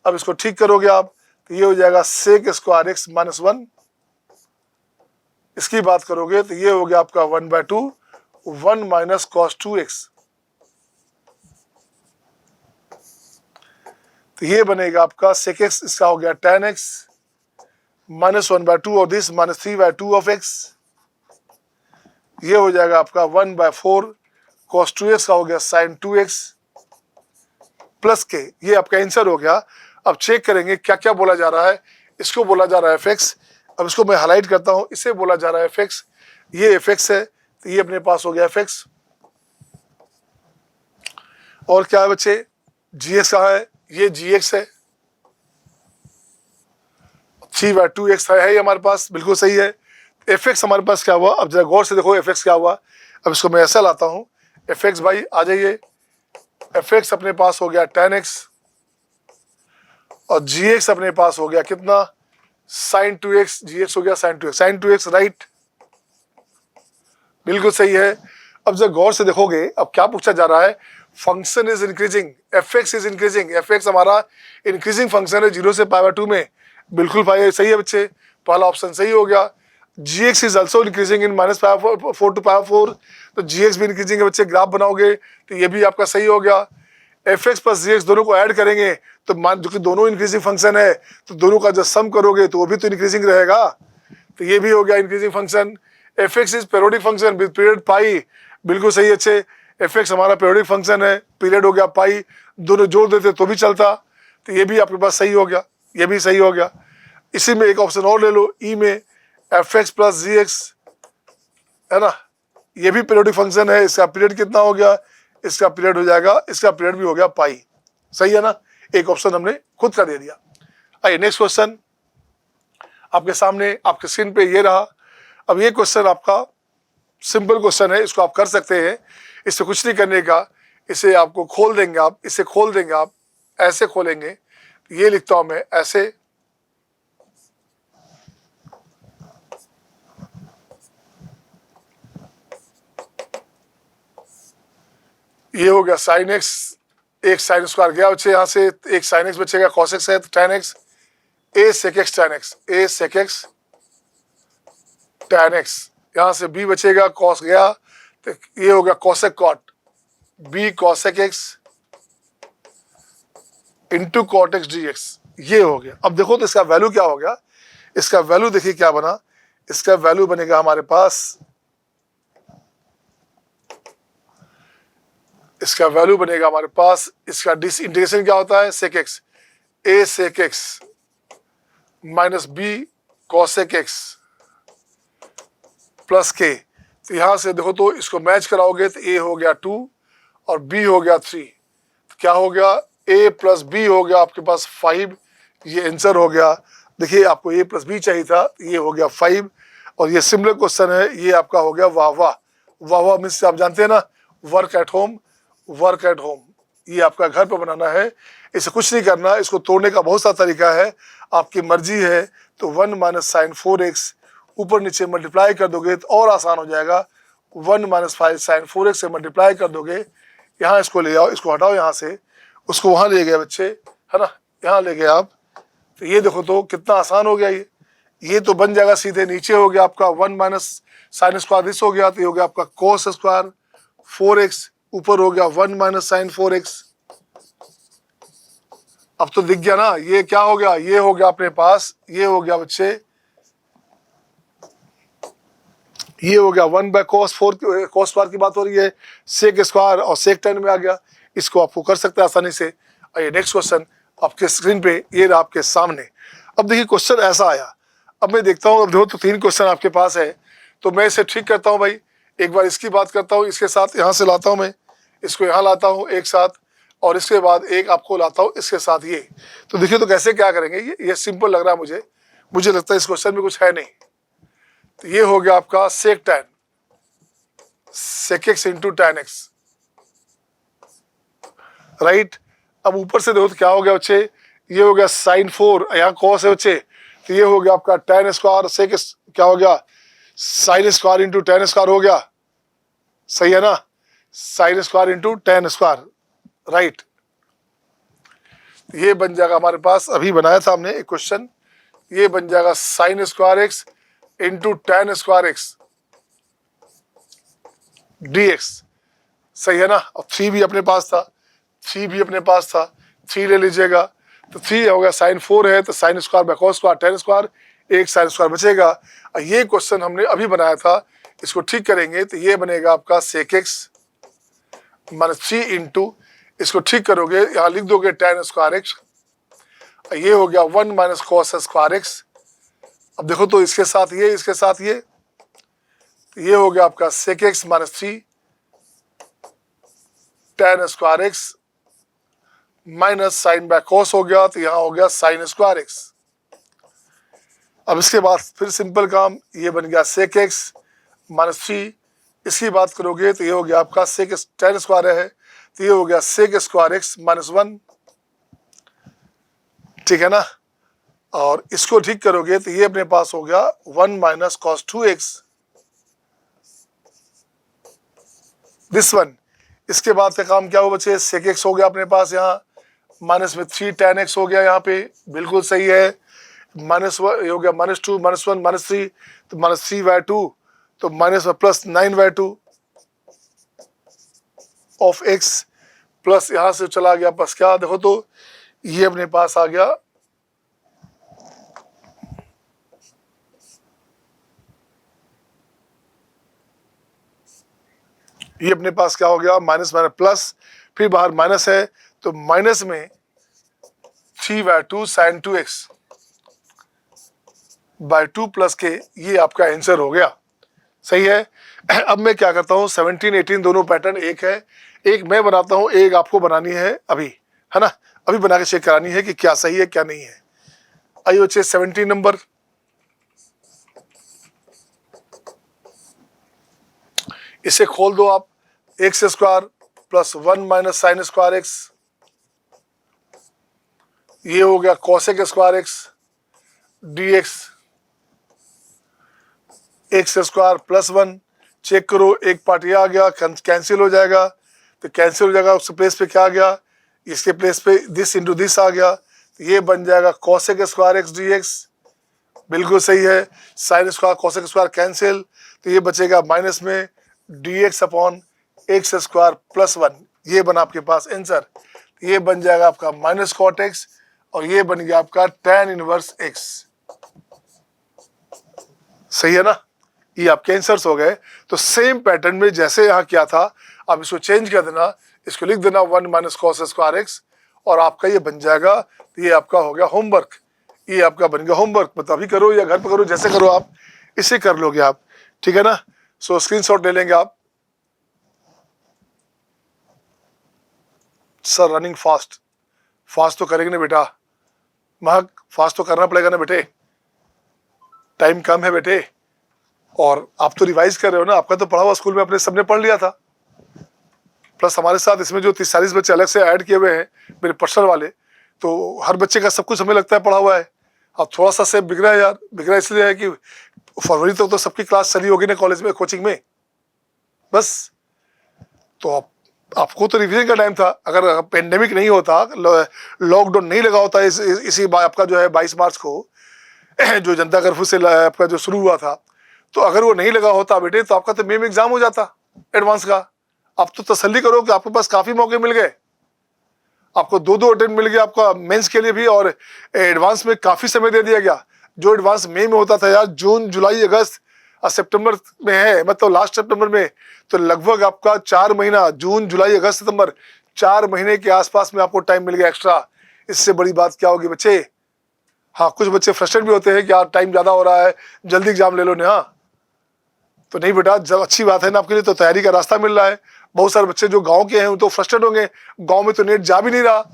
Speaker 1: अब इसको ठीक करोगे आप तो ये हो जाएगा सेक स्क्वायर एक्स माइनस 1। इसकी बात करोगे तो ये हो गया आपका 1/2 1 माइनस कॉस 2x, तो ये बनेगा आपका सेक एक्स, इसका हो गया tan x माइनस 1/2 और दिस माइनस 3/2 ऑफ x। ये हो जाएगा आपका 1/4 cos 2x का हो गया साइन 2x प्लस के, ये आपका आंसर हो गया। अब चेक करेंगे क्या क्या बोला जा रहा है। इसको बोला जा रहा है एफ, अब इसको मैं हाईलाइट करता हूँ, इसे बोला जा रहा है एफ, ये एफ है, तो ये अपने पास हो गया एफ। और क्या है बच्चे, जी एक्स कहाँ है, ये जी एक्स है, 3/2x है ये हमारे पास, बिल्कुल सही है। एफ एक्स हमारे पास क्या हुआ, अब जरा गौर से देखो एफ एक्स क्या हुआ। अब इसको मैं ऐसा लाता हूँ, एफ एक्स भाई आ जाइए, एफ एक्स अपने पास हो गया tan x और जी एक्स अपने पास हो गया कितना, sin 2x, जी एक्स हो गया sin 2x, राइट, बिल्कुल सही है। अब जब गौर से देखोगे, अब क्या पूछा जा रहा है, function is increasing, F x is increasing, F X हमारा इंक्रीजिंग फंक्शन है 0 से π/2 में, बिल्कुल भाई सही है बच्चे, पहला ऑप्शन सही हो गया। G X is also increasing in -4 to π/4, तो जी एक्स भी इंक्रीजिंग है बच्चे, ग्राफ बनाओगे तो ये भी आपका सही हो गया। एफ एक्स प्लस जी एक्स दोनों को ऐड करेंगे तो मान, जो कि दोनों इंक्रीजिंग फंक्शन है, तो दोनों का जब सम करोगे तो वो भी तो इंक्रीजिंग रहेगा, तो ये भी हो गया increasing function. F x is periodic function with period pi, बिल्कुल सही अच्छे, एफ एक्स हमारा पेरियोडिक फंक्शन है, पीरियड हो गया पाई, दोनों जोड़ देते तो भी चलता, तो ये भी आपके पास सही हो गया, ये भी सही हो गया। इसी में एक ऑप्शन और ले लो, ई में एफ एक्स प्लस जी एक्स है ना, ये भी पीरियोडिक फंक्शन है, इसका पीरियड कितना हो गया, इसका पीरियड हो जाएगा, इसका पीरियड भी हो गया पाई, सही है ना, एक ऑप्शन हमने खुद का दे दिया। आइए नेक्स्ट क्वेश्चन आपके सामने, आपके स्क्रीन पे ये रहा। अब ये क्वेश्चन आपका सिंपल क्वेश्चन है, इसको आप कर सकते हैं, इससे कुछ नहीं करने का, इसे आपको खोल देंगे आप, इसे खोल देंगे आप, ऐसे खोलेंगे, ये लिखता हूं मैं ऐसे, ये हो गया साइन एक्स, एक साइन स्क्वायर गया बच्चे यहाँ से, एक साइन एक्स बचेगा, कॉस एक्स है तो tan x, ए सेक एक्स tan x, ए सेक एक्स tan x, यहाँ से b बचेगा, कॉस गया तो ये हो गया cosec cot, b cosec x into cot x d x, ये हो गया। अब देखो तो इसका वैल्यू क्या हो गया, इसका वैल्यू देखिए क्या बना, इसका वैल्यू बनेगा हमारे पास, इसका वैल्यू बनेगा हमारे पास, इसका इंटीग्रेशन क्या होता है, sec X, A sec x minus B cosec X plus K, तो यहां से देखो तो इसको मैच कराओगे तो ए हो गया 2 और बी हो गया 3, तो क्या हो गया, ए प्लस बी हो गया आपके पास 5, ये आंसर हो गया। देखिए आपको ए प्लस बी चाहिए था, ये हो गया 5, और ये सिमिलर क्वेश्चन है, ये आपका हो गया वाह वाह, वाह वाह मीन्स आप जानते हैं ना, work at home, work at home, ये आपका घर पर बनाना है, इसे कुछ नहीं करना, इसको तोड़ने का बहुत सा तरीका है, आपकी मर्जी है, तो 1 माइनस साइन 4x ऊपर नीचे मल्टीप्लाई कर दोगे तो और आसान हो जाएगा, 1 माइनस 5 साइन 4x से मल्टीप्लाई कर दोगे, यहाँ इसको ले आओ, इसको हटाओ यहाँ से, उसको वहाँ ले गए बच्चे, है ना, यहाँ ले गए आप, तो ये देखो तो कितना आसान हो गया, ये तो बन जाएगा सीधे, नीचे हो गया आपका 1 माइनस साइन स्क्वायर दिस हो गया, तो ये हो गया आपका कोस स्क्वायर 4x, ऊपर हो गया 1 माइनस साइन 4x, अब तो दिख गया ना, ये क्या हो गया, ये हो गया अपने पास, ये हो गया बच्चे, ये हो गया 1/cos 4, cos स्क्वायर की बात हो रही है, सेक स्क्वायर और सेक tan में आ गया, इसको आपको कर सकते हैं आसानी से। आइए नेक्स्ट क्वेश्चन आपके स्क्रीन पे ये रहा आपके सामने। अब देखिए क्वेश्चन ऐसा आया, अब मैं देखता हूँ, अब देखो तो 3 क्वेश्चन आपके पास है, तो मैं इसे ठीक करता हूँ भाई, एक बार इसकी बात करता हूँ, इसके साथ यहाँ से लाता हूँ मैं, इसको यहाँ लाता हूँ एक साथ, और इसके बाद एक आपको लाता हूँ इसके साथ ये, तो देखिए तो कैसे क्या करेंगे, ये सिंपल लग रहा है मुझे लगता है इस क्वेश्चन में कुछ है नहीं, तो ये हो गया आपका sec tan, sec x into tan x, right. अब ऊपर से देखो तो क्या हो गया बच्चे, ये हो गया साइन 4, यहाँ कॉस है बच्चे, तो ये हो गया आपका tan स्क्वायर, सेक क्या हो गया, sine square into tan square हो गया, सही है ना, sine square into tan square, right. ये बन जाएगा हमारे पास, अभी बनाया था हमने एक क्वेश्चन, ये बन जाएगा sign square x into tan square x d x, सही है ना, और 3 भी अपने पास था, 3 भी अपने पास था, 3 ले लीजिएगा, तो 3 हो गया, साइन 4 है तो sine square by cos square tan square, एक साइन स्क्वायर बचेगा। ये क्वेश्चन हमने अभी बनाया था, इसको ठीक करेंगे तो ये बनेगा आपका सेक एक्स माइनस 3 इंटू इसको ठीक करोगे, यहाँ लिख दोगे tan स्क्वायर एक्स, ये हो गया 1 माइनस कॉस स्क्वायर एक्स। अब देखो तो इसके साथ ये, इसके साथ ये, तो ये हो गया आपका sec x minus 3 tan square x minus sine by cos हो गया, तो यहाँ हो गया साइन स्क्वायर एक्स। अब इसके बाद फिर सिंपल काम, ये बन गया सेक एक्स माइनस 3, इसकी बात करोगे तो ये हो गया आपका सेक tan स्क्वायर है, तो ये हो गया सेक स्क्वायर एक्स माइनस 1, ठीक है ना। और इसको ठीक करोगे तो ये अपने पास हो गया 1 minus cos 2x, this one. इसके बाद का काम क्या हो बच्चे, सेक एक्स हो गया अपने पास, यहाँ माइनस में 3 tan x हो गया यहाँ पे, बिल्कुल सही है। माइनस हो गया माइनस 2 माइनस 1 माइनस 3, तो माइनस 3/2, तो माइनस में प्लस 9/2 ऑफ x, प्लस यहाँ से चला गया बस क्या, देखो तो ये अपने पास आ गया ये अपने पास क्या हो गया, माइनस माइनस प्लस, फिर बाहर माइनस है, तो माइनस में 3/2 sin 2x बाय 2 प्लस के, ये आपका आंसर हो गया, सही है। अब मैं क्या करता हूँ, 17 18 दोनों पैटर्न एक है, एक मैं बनाता हूँ, एक आपको बनानी है अभी, है ना, अभी बना के चेक करानी है कि क्या सही है क्या नहीं है। आइए बच्चे 17 नंबर, इसे खोल दो आप, x square plus 1 minus sine square x, ये हो गया cosec square x d x, x square plus 1, check करो एक पार्ट ये आ गया, कैंसिल हो जाएगा, तो कैंसिल हो जाएगा, उसके प्लेस पे क्या आ गया, इसके प्लेस पे दिस इंटू दिस आ गया, तो ये बन जाएगा cosec square x d x, बिल्कुल सही है। Sine square cosec square cancel, तो ये बचेगा माइनस में D x upon x square plus 1, ये बना आपके पास आंसर। ये बन जाएगा आपका माइनस कॉट एक्स, और ये बन गया आपका tan इनवर्स एक्स, सही है ना। ये आपके आंसर्स हो गए। तो सेम पैटर्न में जैसे यहाँ किया था, अब इसको चेंज कर देना, इसको लिख देना 1 माइनस कॉस स्क्वायर एक्स, और आपका ये बन जाएगा, तो ये आपका हो गया होमवर्क, ये आपका बन गया होमवर्क, मतलब अभी करो या घर पे करो, जैसे करो आप, इसे कर लोगे आप, ठीक है ना। सो स्क्रीनशॉट ले लेंगे आप। सर रनिंग फास्ट, फास्ट तो करेंगे ना बेटा, महक फास्ट तो करना पड़ेगा ना बेटे, टाइम कम है बेटे, और आप तो रिवाइज कर रहे हो ना, आपका तो पढ़ा हुआ स्कूल में अपने सबने पढ़ लिया था, प्लस हमारे साथ इसमें जो 30-40 बच्चे अलग से ऐड किए हुए हैं मेरे पर्सनल वाले, तो हर बच्चे का सब कुछ हमें लगता है पढ़ा हुआ है। अब थोड़ा सा सेब बिगड़ा है यार, बिगड़ा इसलिए है कि फरवरी तक तो सबकी क्लास चली होगी ना कॉलेज में, कोचिंग में, बस। तो आपको तो रिवीजन का टाइम था, अगर पेंडेमिक नहीं होता, लॉकडाउन नहीं लगा होता इसी आपका जो है 22 मार्च को जो जनता कर्फ्यू से आपका जो शुरू हुआ था, तो अगर वो नहीं लगा होता बेटे, तो आपका तो मई में एग्जाम हो जाता एडवांस का। अब तो तसल्ली करो कि आपके पास काफी मौके मिल गए, आपको 2 अटेम्प्ट मिल गया, आपका मेंस के लिए भी, और एडवांस में काफी समय दे दिया गया। जो एडवांस मई में होता था यार, जून जुलाई अगस्त और सितंबर में है, मतलब लास्ट सितंबर में, तो लगभग आपका 4 महीना, जून जुलाई अगस्त सितंबर, 4 महीने के आसपास में आपको टाइम मिल गया एक्स्ट्रा। इससे बड़ी बात क्या होगी बच्चे। हाँ, कुछ बच्चे फ्रस्ट्रेट भी होते हैं कि यार टाइम ज्यादा हो रहा है, जल्दी एग्जाम ले लो ना, तो नहीं बेटा, जब अच्छी बात है ना, आपके लिए तो तैयारी का रास्ता मिल रहा है। बहुत सारे बच्चे जो गांव के हैं वो तो फ्रस्ट्रेट होंगे, गांव में तो नेट जा भी नहीं रहा।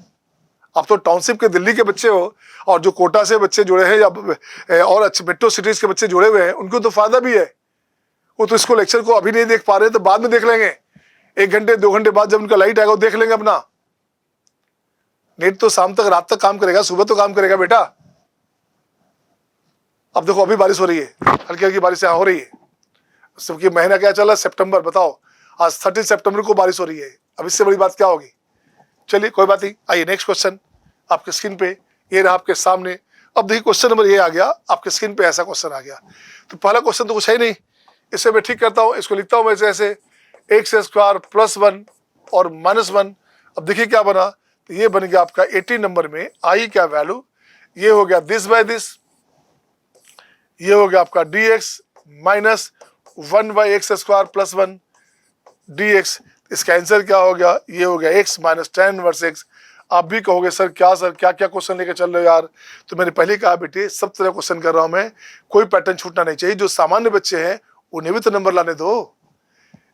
Speaker 1: आप तो टाउनशिप के दिल्ली के बच्चे हो, और जो कोटा से बच्चे जुड़े हैं या और अच्छे मेट्रो सिटीज के बच्चे जुड़े हुए हैं, उनको तो फायदा भी है। वो तो इसको लेक्चर को अभी नहीं देख पा रहे, तो बाद में देख लेंगे, 1 घंटे 2 घंटे बाद जब उनका लाइट आएगा वो देख लेंगे अपना। नेट तो शाम तक रात तक काम करेगा, सुबह तो काम करेगा बेटा। अब देखो अभी बारिश हो रही है, हल्की हल्की बारिश यहाँ हो रही है, सबकी महीना क्या चल रहा है, सितंबर, बताओ आज 30 सितंबर को बारिश हो रही है, अब इससे बड़ी बात क्या होगी। चलिए कोई बात नहीं, आइए नेक्स्ट क्वेश्चन आपके स्क्रीन पे, ये रहा आपके सामने। अब देखिए क्वेश्चन नंबर ये आ गया आपके स्क्रीन पे, ऐसा क्वेश्चन आ गया। तो पहला क्वेश्चन तो कुछ है नहीं, इसे मैं ठीक करता हूँ, इसको लिखता हूँ मैं ऐसे, एक्स स्क्वायर प्लस 1 और माइनस 1। अब देखिए क्या बना, तो ये बन गया आपका 18 नंबर में आई क्या वैल्यू, ये हो गया दिस बाय दिस, ये हो गया आपका D x minus 1 by x square plus 1 D x. इसका आंसर क्या हो गया, ये हो गया x minus tan inverse x। आप भी कहोगे सर क्या क्या क्वेश्चन लेकर चल रहे हो यार। तो मैंने पहले कहा बेटे सब तरह क्वेश्चन कर रहा हूं मैं, कोई पैटर्न छूटना नहीं चाहिए। जो सामान्य बच्चे हैं उन्हें भी तो नंबर लाने दो।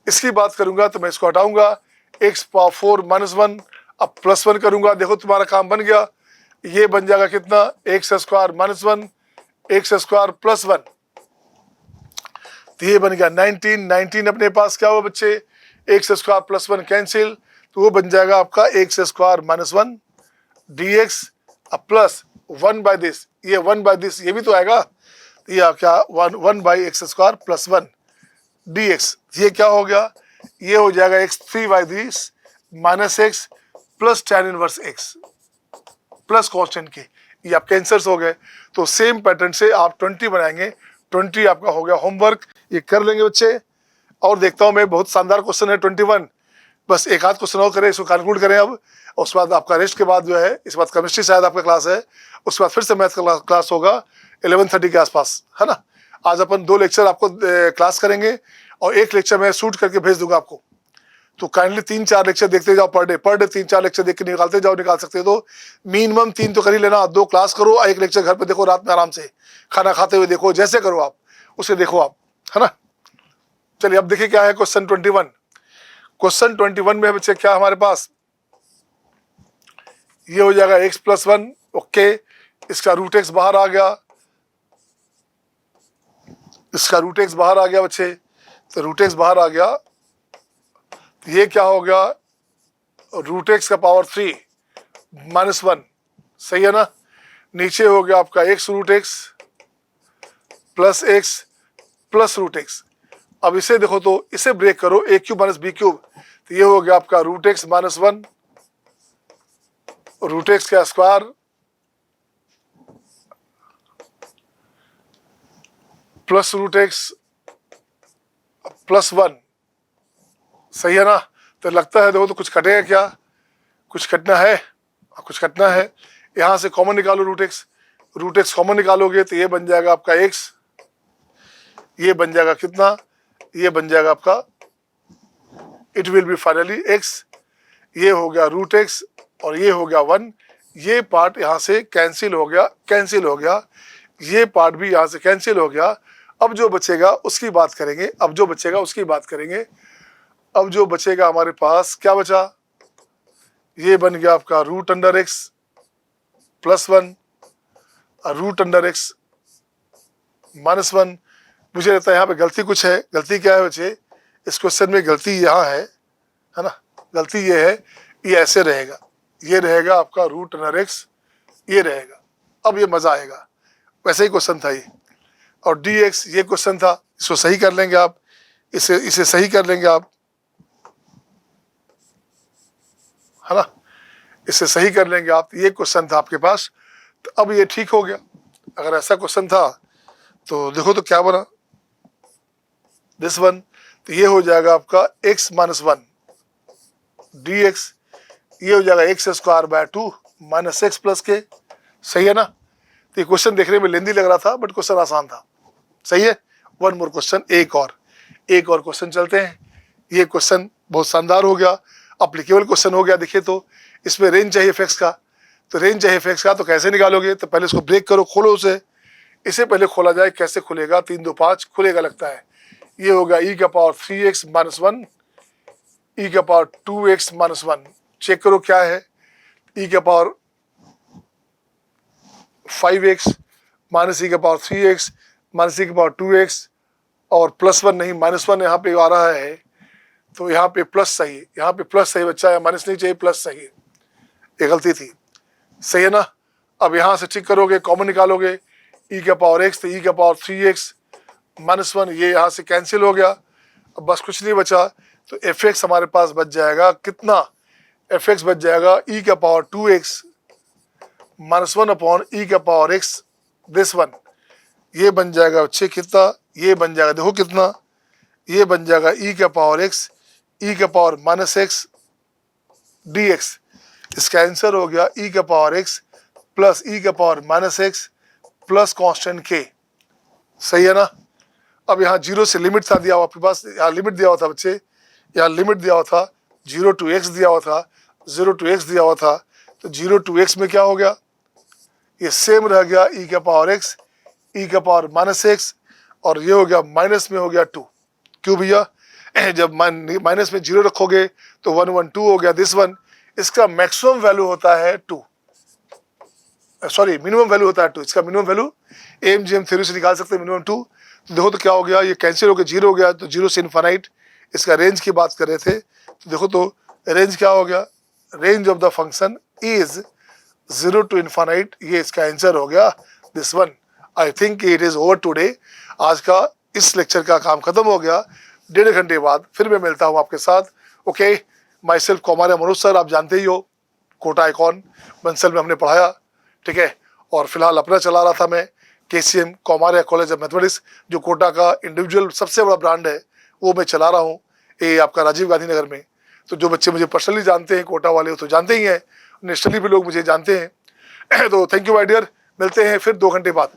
Speaker 1: इसकी बात करूंगा तो मैं इसको हटाऊंगा, x पावर 4 माइनस 1, अब प्लस 1 करूंगा, देखो तुम्हारा काम बन गया। ये बन जाएगा कितना, x square minus 1 x square plus 1, तो ये बन गया 19 अपने पास क्या हुआ बच्चे, एक्स स्क्वायर प्लस 1 कैंसिल, तो वो बन जाएगा आपका x square minus 1 D x plus 1 by this, ये 1 बाई दिस ये भी तो आएगा, तो ये क्या 1 by x square plus 1 D x, ये क्या हो गया, ये हो जाएगा x 3 by this minus x plus tan inverse x plus constant के, ये आपके आंसर्स हो गए। तो सेम पैटर्न से आप 20 बनाएंगे, 20 आपका हो गया होमवर्क, ये कर लेंगे बच्चे। और देखता हूं मैं, बहुत शानदार क्वेश्चन है 21, बस एक आध क्वेश्चन और करें, इसको कंक्लूड करें अब। उसके बाद आपका रेस्ट के बाद जो है, इस बाद केमिस्ट्री शायद आपका क्लास है, उसके बाद फिर से मैथ का क्लास होगा 11:30 के आसपास, है ना। आज अपन 2 लेक्चर आपको क्लास करेंगे और 1 लेक्चर मैं शूट करके भेज दूंगा आपको। तो काइंडली 3-4 लेक्चर देखते जाओ पर डे 3-4 लेक्चर देख के निकालते जाओ, निकाल सकते हो तो मिनिमम 3 तो कर ही लेना। 2 क्लास करो, 1 लेक्चर घर पे देखो, रात में आराम से खाना खाते हुए देखो, जैसे करो आप उसे देखो आप, है ना। चलिए अब देखिए क्या है क्वेश्चन 21। क्वेश्चन 21 में बच्चे क्या हमारे पास, ये हो जाएगा x प्लस 1, ओके, इसका रूट x बाहर आ गया, इसका रूट x बाहर आ गया बच्चे, तो रूट x बाहर आ गया, ये क्या हो गया, रूट x का पावर 3 माइनस 1, सही है ना। नीचे हो गया आपका x root x plus root x। अब इसे देखो तो इसे ब्रेक करो, a cube minus b cube, तो ये हो गया आपका root x minus 1 root x का square plus root x plus 1, सही है ना। तो लगता है देखो तो कुछ कटेगा क्या, कुछ कटना है, कुछ कटना है। यहां से कॉमन निकालो रूट x कॉमन निकालोगे तो ये बन जाएगा आपका x, ये बन जाएगा कितना, ये बन जाएगा आपका, it will be finally x, ये हो गया रूट x और ये हो गया 1, ये पार्ट यहां से कैंसिल हो गया, ये पार्ट भी यहां से कैंसिल हो गया। अब जो बचेगा उसकी बात करेंगे, अब जो बचेगा हमारे पास क्या बचा, ये बन गया आपका root under x plus 1 root under x minus 1। मुझे लगता है यहाँ पे गलती कुछ है, गलती क्या है बच्चे, इस क्वेश्चन में गलती यहाँ है ना, गलती ये है, ये ऐसे रहेगा, ये रहेगा आपका रूट अंडर x, ये रहेगा। अब ये मजा आएगा, वैसे ही क्वेश्चन था ये, और dx ये क्वेश्चन था, इसको सही कर लेंगे आप, इसे सही कर लेंगे आप, है ना, इसे सही कर लेंगे आप। ये क्वेश्चन था आपके पास, तो अब ये ठीक हो गया। अगर ऐसा क्वेश्चन था तो देखो तो क्या बना, दिस वन, तो ये हो जाएगा आपका x माइनस 1 dx, ये हो जाएगा x square by 2 minus x plus के, सही है ना। तो ये क्वेश्चन देखने में लेंदी लग रहा था बट क्वेश्चन आसान था, सही है। 1 मोर क्वेश्चन, एक और क्वेश्चन चलते हैं। ये क्वेश्चन बहुत शानदार हो गया, अप्लीकेबल क्वेश्चन हो गया। देखिए तो इसमें रेंज चाहिए एफएक्स का, तो रेंज चाहिए एफएक्स का, तो कैसे निकालोगे, तो पहले इसको ब्रेक करो, खोलो उसे, इसे पहले खोला जाए, कैसे खुलेगा, 3 2 5 खुलेगा लगता है। ये होगा e का पावर 3x माइनस 1 e का पावर 2x माइनस 1, चेक करो क्या है, e का पावर 5x माइनस e का पावर 3x माइनस e का पावर 2x और प्लस 1 नहीं, माइनस 1 यहाँ पे आ रहा है, तो यहाँ पे प्लस सही, यहाँ पे प्लस सही बच्चा है, माइनस नहीं चाहिए, प्लस सही, ये गलती थी, सही है ना। अब यहाँ से ठीक करोगे, कॉमन निकालोगे, e का पावर x तो e का पावर 3x माइनस 1, ये यहाँ से कैंसिल हो गया। अब बस कुछ नहीं बचा, तो fx हमारे पास बच जाएगा कितना, fx बच जाएगा e का power 2x minus 1 upon e का पावर x दिस वन, ये बन जाएगा बच्चे कितना, ये बन जाएगा देखो कितना, ये बन जाएगा e का पावर x e का पावर माइनस x dx। इसका आंसर हो गया e का पावर x प्लस e का power minus x plus constant k, सही है ना। अब यहाँ 0 से लिमिट था दिया हुआ आपके पास, यहाँ लिमिट दिया हुआ था बच्चे, यहाँ लिमिट दिया हुआ था, 0 to x दिया हुआ था, 0 to x दिया हुआ था, तो 0 to x में क्या हो गया, ये सेम रह गया e के पावर x, e के पावर माइनस एक्स, और ये हो गया माइनस में हो गया 2। क्यों भैया, जब माइनस में 0 रखोगे तो 1 1 2 हो गया, दिस वन, इसका मैक्सिमम वैल्यू होता है 2, सॉरी मिनिमम वैल्यू होता है 2, इसका मिनिमम वैल्यू AMGM थ्योरी से निकाल सकते हैं मिनिमम 2। तो देखो तो क्या हो गया, ये कैंसिल हो गया, 0 हो गया, तो 0 से इनफाइनाइट, इसका रेंज की बात कर रहे थे, तो देखो तो रेंज क्या हो गया, range of the function is 0 to infinite, ये इसका आंसर हो गया, this one. I think it is over today, आज का इस लेक्चर का काम खत्म हो गया। 1.5 घंटे बाद फिर मैं मिलता हूँ आपके साथ। ओके, माई सेल्फ कौमार्य मनोज सर, आप जानते ही हो, कोटा आइकॉन बंसल में हमने पढ़ाया, ठीक है। और फिलहाल अपना चला रहा था मैं KCM कौमार्य कॉलेज ऑफ मैथमेटिक्स, जो कोटा का इंडिविजुअल सबसे बड़ा ब्रांड है, वो मैं चला रहा हूँ, ये आपका राजीव गांधी नगर में। तो जो बच्चे मुझे पर्सनली जानते हैं कोटा वाले, वो तो जानते ही हैं, नेशनली भी लोग मुझे जानते हैं। तो थैंक यू माय डियर, मिलते हैं फिर 2 घंटे बाद।